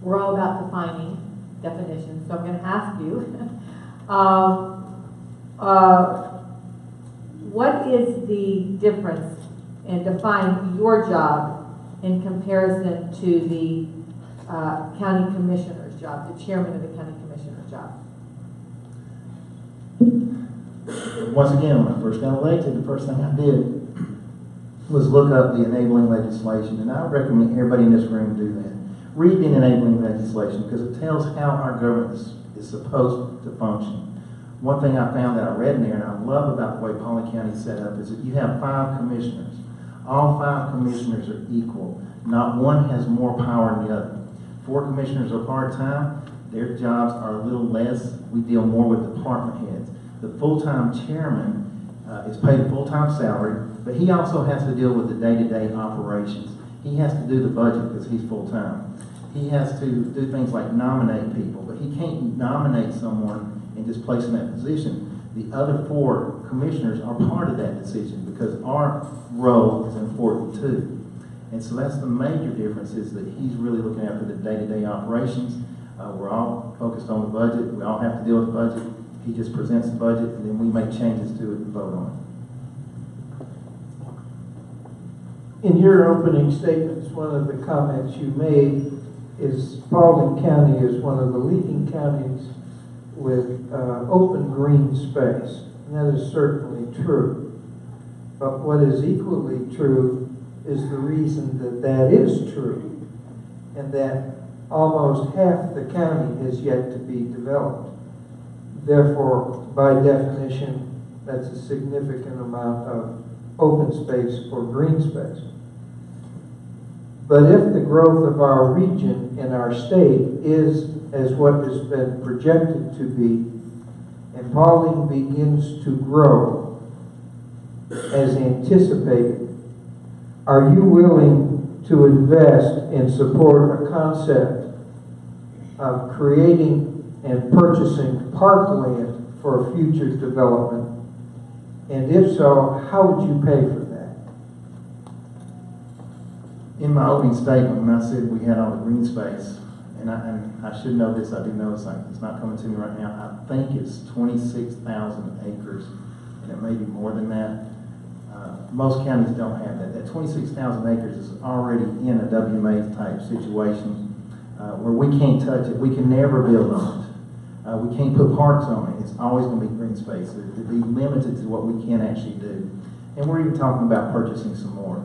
We're all about defining definitions, so I'm going to ask you, what is the difference in defining your job in comparison to the county commissioner's job, the chairman of the county commissioner's job? Once again, when I first got elected, the first thing I did was look up the enabling legislation, and I recommend everybody in this room do that. Read the enabling legislation because it tells how our government is supposed to function. One thing I found that I read in there and I love about the way Paulding County is set up is that you have 5 commissioners. All 5 commissioners are equal. Not one has more power than the other. 4 commissioners are part-time. Their jobs are a little less. We deal more with department heads. The full-time chairman is paid a full-time salary, but he also has to deal with the day-to-day operations. He has to do the budget because he's full-time. He has to do things like nominate people, but he can't nominate someone and just place in that position. The other 4 commissioners are part of that decision because our role is important too. And so that's the major difference is that he's really looking after the day-to-day operations. We're all focused on the budget. We all have to deal with the budget. He just presents the budget and then we make changes to it and vote on it. In your opening statements, one of the comments you made is Paulding County is one of the leading counties with open green space. And that is certainly true. But what is equally true is the reason that that is true and that almost half the county has yet to be developed. Therefore, by definition, that's a significant amount of open space or green space. But if the growth of our region and our state is as what has been projected to be, and Paulding begins to grow as anticipated, are you willing to invest and support a concept of creating and purchasing parkland for future development? And if so, how would you pay for that? In my opening statement, when I said we had all the green space, and I should know this, I do know this, it's not coming to me right now, I think it's 26,000 acres, and it may be more than that. Most counties don't have that. That 26,000 acres is already in a WMA type situation where we can't touch it. We can never build on it. We can't put parks on it. It's always going to be green space. It'd be limited to what we can actually do. And we're even talking about purchasing some more.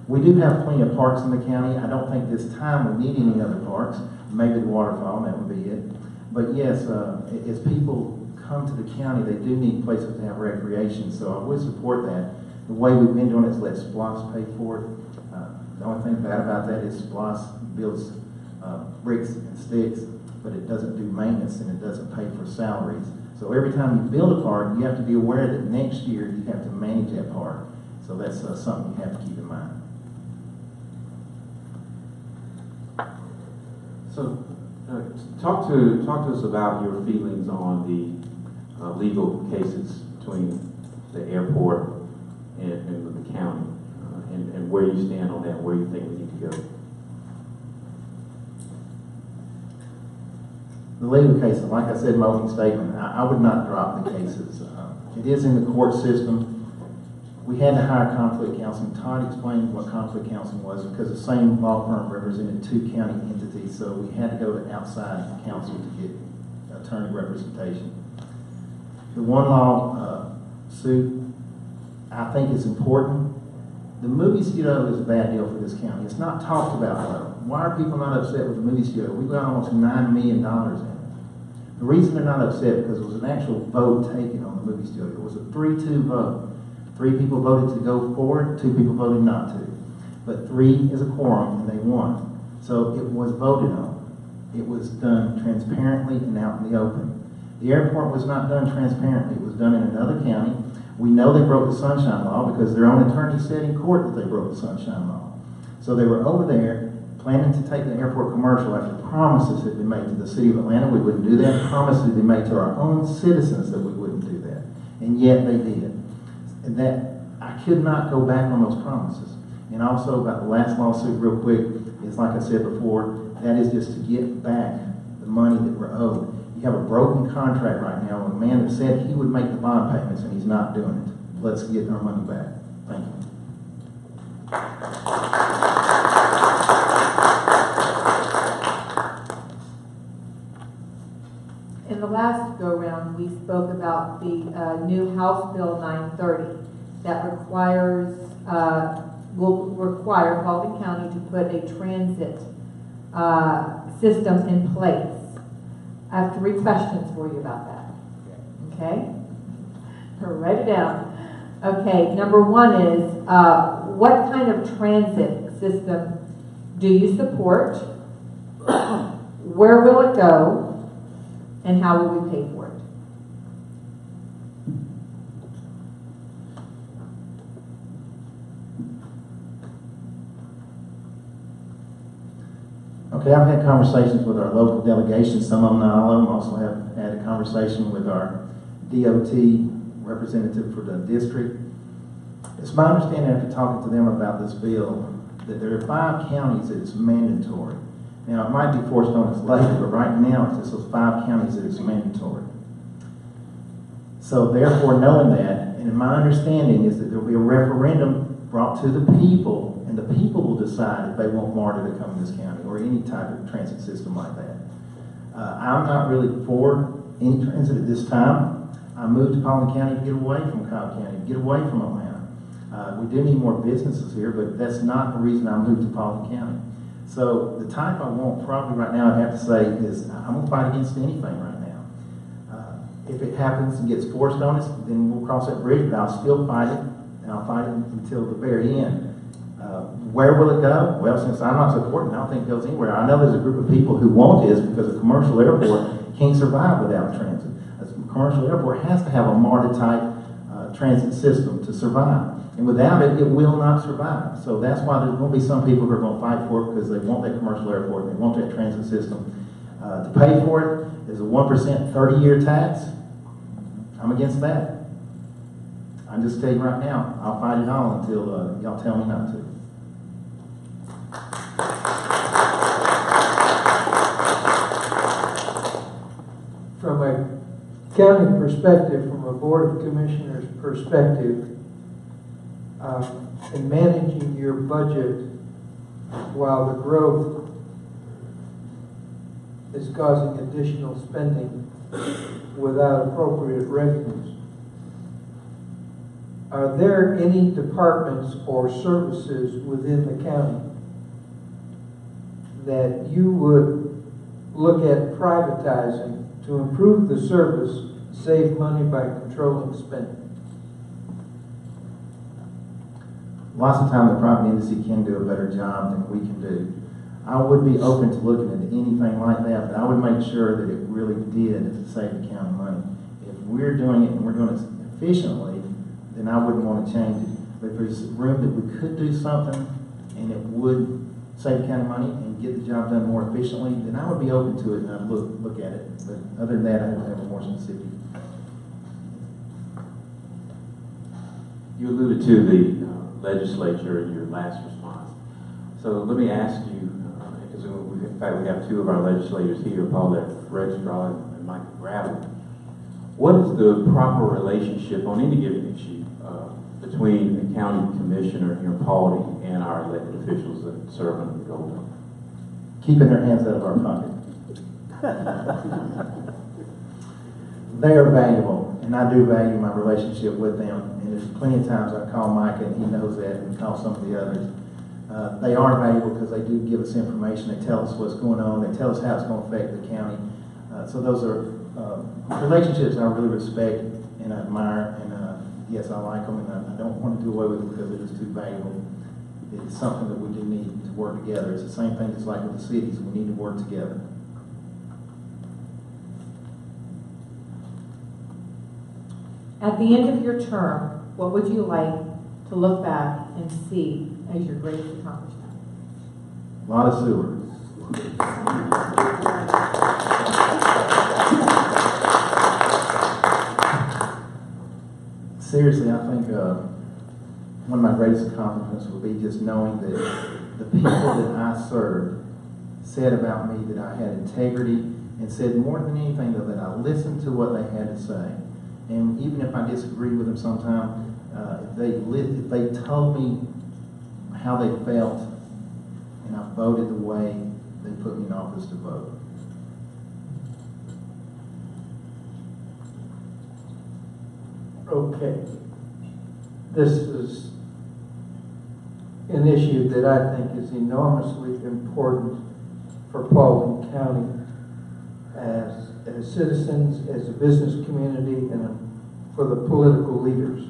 We do have plenty of parks in the county. I don't think this time we need any other parks. Maybe the waterfall, that would be it. But yes, as people come to the county, they do need places to have recreation. So I would support that. The way we've been doing it is let SPLOS pay for it. The only thing bad about that is SPLOS builds bricks and sticks, but it doesn't do maintenance and it doesn't pay for salaries. So every time you build a park, you have to be aware that next year you have to manage that park. So that's something you have to keep in mind. So, talk to us about your feelings on the legal cases between the airport and the county, and where you stand on that, and where you think we need to go. The legal case, like I said in my opening statement, I would not drop the cases. It is in the court system. We had to hire conflict counsel. Todd explained what conflict counsel was because the same law firm represented 2 county entities, so we had to go to outside counsel to get attorney representation. The one law suit, I think is important. The movie studio is a bad deal for this county. It's not talked about though. Why are people not upset with the movie studio? We got almost $9 million in it. The reason they're not upset because it was an actual vote taken on the movie studio. It was a 3-2 vote. 3 people voted to go forward, 2 people voted not to. but 3 is a quorum, and they won. So it was voted on. It was done transparently and out in the open. The airport was not done transparently. It was done in another county. We know they broke the Sunshine Law because their own attorney said in court that they broke the Sunshine Law. So they were over there planning to take the airport commercial after promises had been made to the city of Atlanta we wouldn't do that, promises had been made to our own citizens that we wouldn't do that, and yet they did. And that, I could not go back on those promises. And also about the last lawsuit real quick, is like I said before, that is just to get back the money that we're owed. You have a broken contract right now with a man that said he would make the bond payments and he's not doing it. Let's get our money back. Thank you. In the last go-round, we spoke about the new House Bill 930 that will require Paulding County to put a transit system in place. I have 3 questions for you about that. Okay? Write it down. Okay, number 1 is, what kind of transit system do you support? Where will it go? And how will we pay for it? Okay, I've had conversations with our local delegations, some of them, not all of them. Also have had a conversation with our DOT representative for the district. It's my understanding after talking to them about this bill that there are 5 counties that it's mandatory. Now, it might be forced on us later, but right now it's just those 5 counties that it's mandatory. So therefore, knowing that, and my understanding is that there will be a referendum brought to the people, and the people will decide if they want MARTA to come to this county or any type of transit system like that. I'm not really for any transit at this time. I moved to Paulding County to get away from Cobb County, to get away from Atlanta. We do need more businesses here, but that's not the reason I moved to Paulding County. So the type I want probably right now, I'd have to say, is I'm going to fight against anything right now. If it happens and gets forced on us, then we'll cross that bridge, but I'll still fight it, and I'll fight it until the very end. Where will it go? Well, since I'm not supporting it, I don't think it goes anywhere. I know there's a group of people who want this because a commercial airport can't survive without transit. A commercial airport has to have a MARTA-type transit system to survive. And without it, it will not survive. So that's why there's going to be some people who are going to fight for it because they want that commercial airport and they want that transit system. To pay for it is a 1% 30-year tax. I'm against that. I'm just telling you right now, I'll fight it all until y'all tell me not to. From a county perspective, from a Board of Commissioners perspective, in managing your budget while the growth is causing additional spending without appropriate revenues, are there any departments or services within the county that you would look at privatizing to improve the service, save money by controlling spending? Lots of times the private industry can do a better job than we can do. I would be open to looking into anything like that, but I would make sure that it really did save the county money. If we're doing it and we're doing it efficiently, then I wouldn't want to change it. But if there's room that we could do something and it would save the county money and get the job done more efficiently, then I would be open to it and I'd look at it. But other than that, I would have a more specific. You alluded to the legislature in your last response. So let me ask you, because in fact we have 2 of our legislators here, Paulette Rexstraw and Michael Gravel. What is the proper relationship on any given issue between the county commissioner here in Paulding and our elected officials that serve under the Gold Dome? Keeping their hands out of our pocket. They are valuable, and I do value my relationship with them. And there's plenty of times I call Micah, and he knows that, and call some of the others. They are valuable because they do give us information. They tell us what's going on. They tell us how it's going to affect the county. So those are relationships I really respect and I admire. And yes, I like them, and I don't want to do away with them because they're just too valuable. It's something that we do need to work together. It's the same thing that's like with the cities. We need to work together. At the end of your term, what would you like to look back and see as your greatest accomplishment? A lot of sewer. Seriously, I think one of my greatest accomplishments would be just knowing that the people that I served said about me that I had integrity, and said more than anything though that I listened to what they had to say. And even if I disagreed with them sometime, if they told me how they felt, and I voted the way they put me in office to vote. Okay. This is an issue that I think is enormously important for Paulding County as citizens, as a business community, and for the political leaders.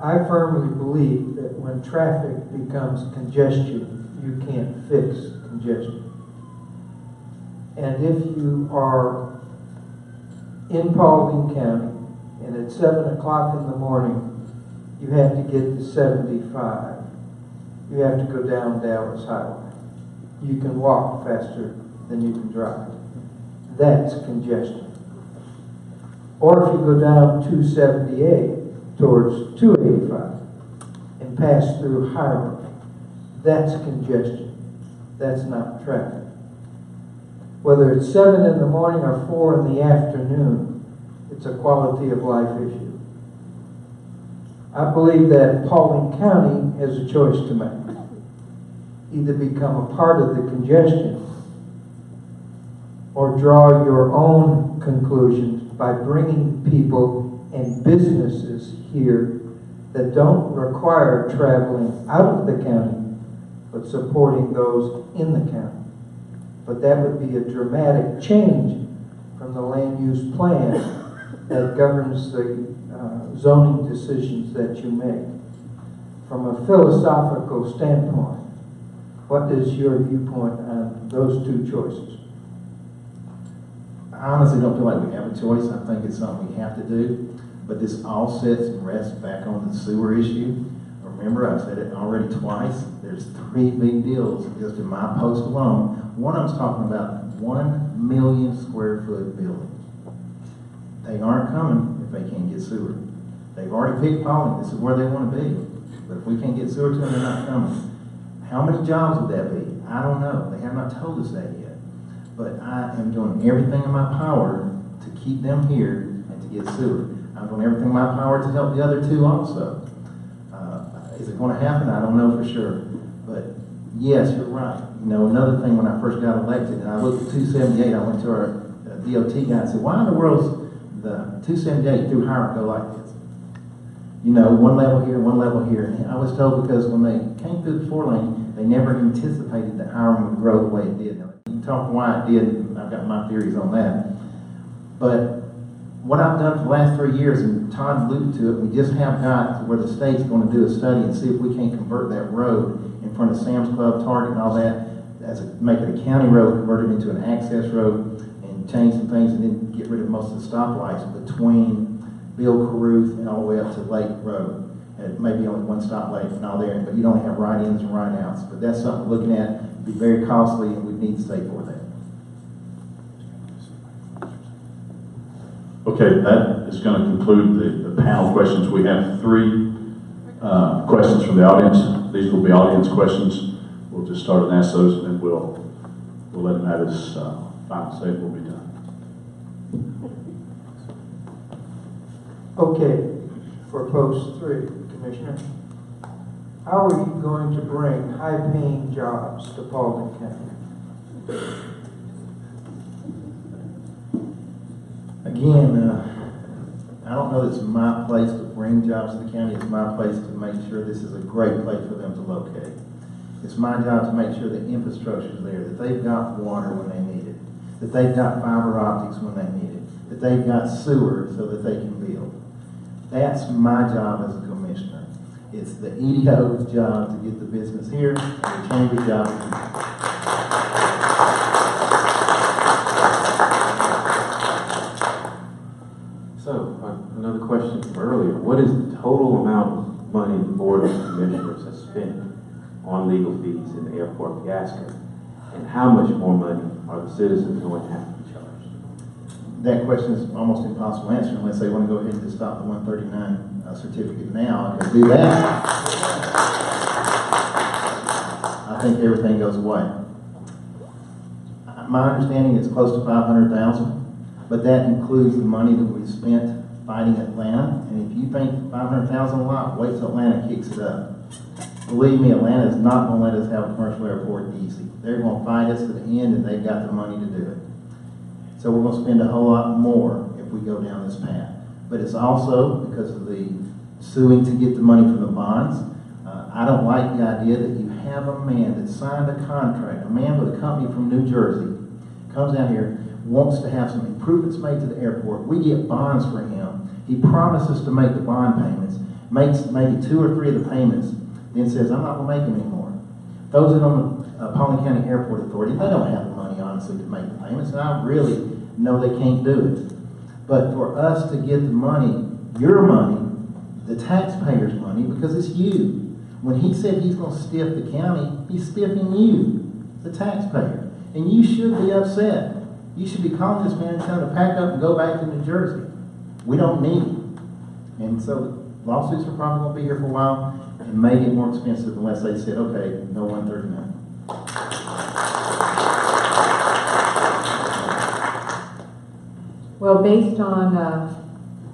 I firmly believe that when traffic becomes congestion, you can't fix congestion. And if you are in Paulding County and at 7 o'clock in the morning, you have to get to 75. You have to go down Dallas Highway. You can walk faster than you can drive. That's congestion. Or if you go down 278 towards 285 and pass through Hiram, that's congestion. That's not traffic. Whether it's 7 in the morning or 4 in the afternoon, it's a quality of life issue. I believe that Paulding County has a choice to make. Either become a part of the congestion or draw your own conclusions by bringing people and businesses here that don't require traveling out of the county, but supporting those in the county. But that would be a dramatic change from the land use plan that governs the zoning decisions that you make. From a philosophical standpoint, what is your viewpoint on those two choices? I honestly don't feel like we have a choice. I think it's something we have to do. But this all sets and rests back on the sewer issue. Remember, I've said it already twice. There's 3 big deals just in my post alone. One of them's talking about 1 million square foot building. They aren't coming if they can't get sewer. They've already picked Paulding. This is where they want to be. But if we can't get sewer to them, they're not coming. How many jobs would that be? I don't know. They have not told us that yet. But I am doing everything in my power to keep them here and to get sewer. I'm doing everything in my power to help the other 2 also. Is it going to happen? I don't know for sure. But yes, you're right. You know, another thing, when I first got elected, and I looked at 278, I went to our DOT guy and said, why in the world's the 278 through Hiram go like this? You know, one level here, one level here. And I was told because when they came through the 4-lane, they never anticipated that Hiram would grow the way it did. Now, you can talk why it did, and I've got my theories on that. But what I've done for the last 3 years, and Todd alluded to it, we just have got to where the state's going to do a study and see if we can't convert that road in front of Sam's Club, Target, and all that, make it a county road, convert it into an access road, and change some things, and then get rid of most of the stoplights between Bill Caruth and all the way up to Lake Road. And maybe only one stoplight and all there, but you'd only have right-ins and right-outs. But that's something we're looking at. It'd be very costly, and we'd need the state for that. Okay, that is going to conclude the panel questions. We have 3 questions from the audience. These will be audience questions. We'll just start and ask those, and then we'll let him have his final say, and we'll be done. Okay, for post 3, Commissioner, how are you going to bring high-paying jobs to Paulding County? Again, I don't know that it's my place to bring jobs to the county. It's my place to make sure this is a great place for them to locate. It's my job to make sure the infrastructure is there, that they've got water when they need it, that they've got fiber optics when they need it, that they've got sewer so that they can build. That's my job as a commissioner. It's the EDO's job to get the business here, and the chamber's job to keep it. So, another question from earlier. What is the total amount of money the Board of Commissioners has spent on legal fees in the airport fiasco? And how much more money are the citizens going to have to be charged? That question is almost impossible to answer unless they want to go ahead and just stop the 139 certificate now. I can do that. I think everything goes away. My understanding is close to 500,000, but that includes the money that we spent fighting Atlanta. And if you think 500,000 a lot, wait till Atlanta kicks it up. Believe me, Atlanta is not going to let us have a commercial airport easy. They're going to fight us to the end, and they've got the money to do it. So we're going to spend a whole lot more if we go down this path. But it's also because of the suing to get the money from the bonds. I don't like the idea that you have a man that signed a contract, a man with a company from New Jersey, comes down here, wants to have some improvements made to the airport. We get bonds for him. He promises to make the bond payments, makes maybe 2 or 3 of the payments, then says, I'm not going to make them anymore. Those that on the Paulding County Airport Authority, they don't have the money, honestly, to make the payments, and I really know they can't do it. But for us to get the money, your money, the taxpayers' money, because it's you. When he said he's going to stiff the county, he's stiffing you, the taxpayer. And you should be upset. You should be calling this man and telling him to pack up and go back to New Jersey. We don't need him. And so lawsuits are probably going to be here for a while and may get more expensive unless they said, okay, no 139. Well, based on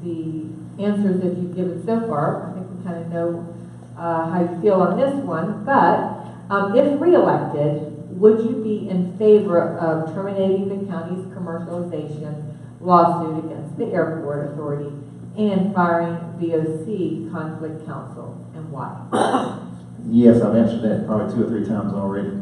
the answers that you've given so far, I think we kind of know how you feel on this one. But if reelected, would you be in favor of terminating the county's commercialization lawsuit against the airport authority and firing VOC conflict counsel, and why? Yes, I've answered that probably 2 or 3 times already.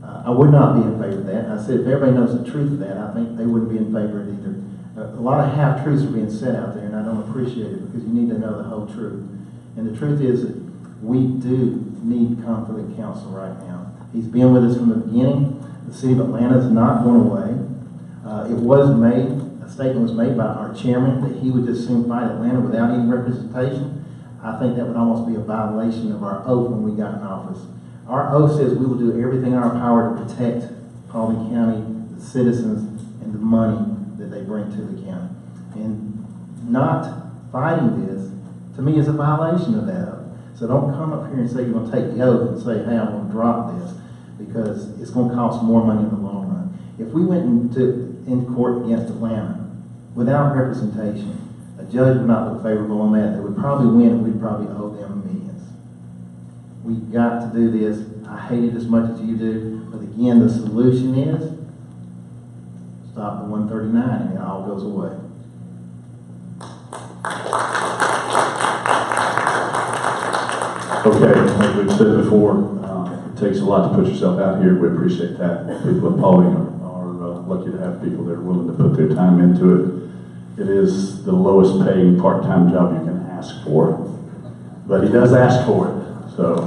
I would not be in favor of that. I said if everybody knows the truth of that, I think they wouldn't be in favor of it either. A lot of half-truths are being said out there, and I don't appreciate it because you need to know the whole truth. And the truth is that we do need conflict counsel right now. He's been with us from the beginning. The city of Atlanta is not going away. It was made, a statement was made by our chairman that he would just soon fight Atlanta without any representation. I think that would almost be a violation of our oath when we got in office. Our oath says we will do everything in our power to protect Paulding County, the citizens, and the money that they bring to the county. And not fighting this, to me, is a violation of that oath. So don't come up here and say you're going to take the oath and say, hey, I'm going to drop this, because it's going to cost more money in the long run. If we went in court against Atlanta without representation, a judge would not look favorable on that. They would probably win, and we'd probably owe them millions. We've got to do this. I hate it as much as you do, but again, the solution is stop the 139 and it all goes away. Okay, like we've said before, it takes a lot to put yourself out here. We appreciate that. People at Paulding are lucky to have people that are willing to put their time into it. It is the lowest paying part-time job you can ask for, but he does ask for it, so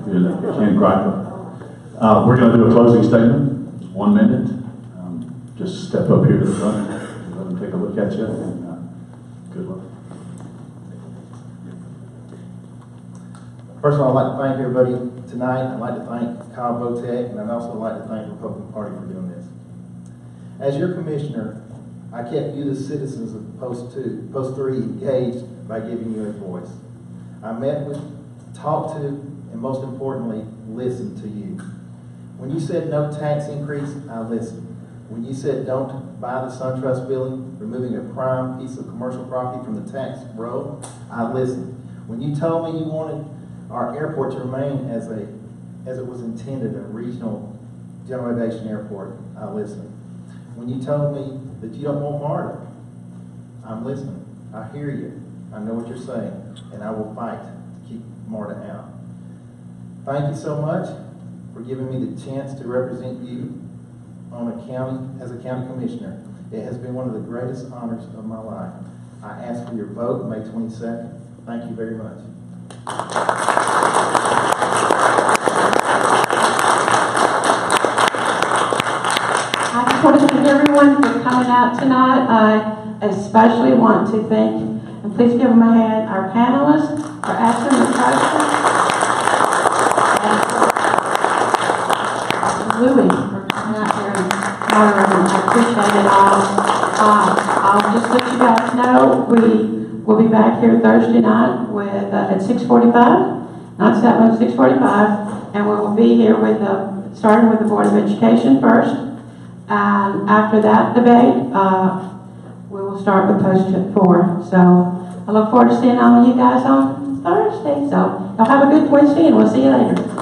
you can't gripe him. We're going to do a closing statement, 1 minute. Just step up here to the front, let them take a look at you, and good luck. First of all, I'd like to thank everybody tonight. I'd like to thank Kyle Votek, and I'd also like to thank the Republican Party for doing this. As your commissioner, I kept you, the citizens of Post 3, engaged by giving you a voice. I met with, talked to, and most importantly, listened to you. When you said no tax increase, I listened. When you said don't buy the SunTrust building, removing a prime piece of commercial property from the tax roll, I listened. When you told me you wanted our airport to remain as it was intended, a regional general aviation airport, I listened. When you told me that you don't want MARTA, I'm listening. I hear you. I know what you're saying, and I will fight to keep MARTA out. Thank you so much for giving me the chance to represent you on a county, as a county commissioner. It has been one of the greatest honors of my life. I ask for your vote May 22nd. Thank you very much. want to thank everyone for coming out tonight. I especially want to thank, and please give them a hand, our panelists for asking the questions. And Louis for coming out here and moderating. I appreciate it all. I'll just let you guys know, we will be back here Thursday night with, at 6:45, not 7, 6:45, and we will be here with starting with the Board of Education first. And after that debate, we will start with post 4. So I look forward to seeing all of you guys on Thursday. So y'all have a good Wednesday, and we'll see you later.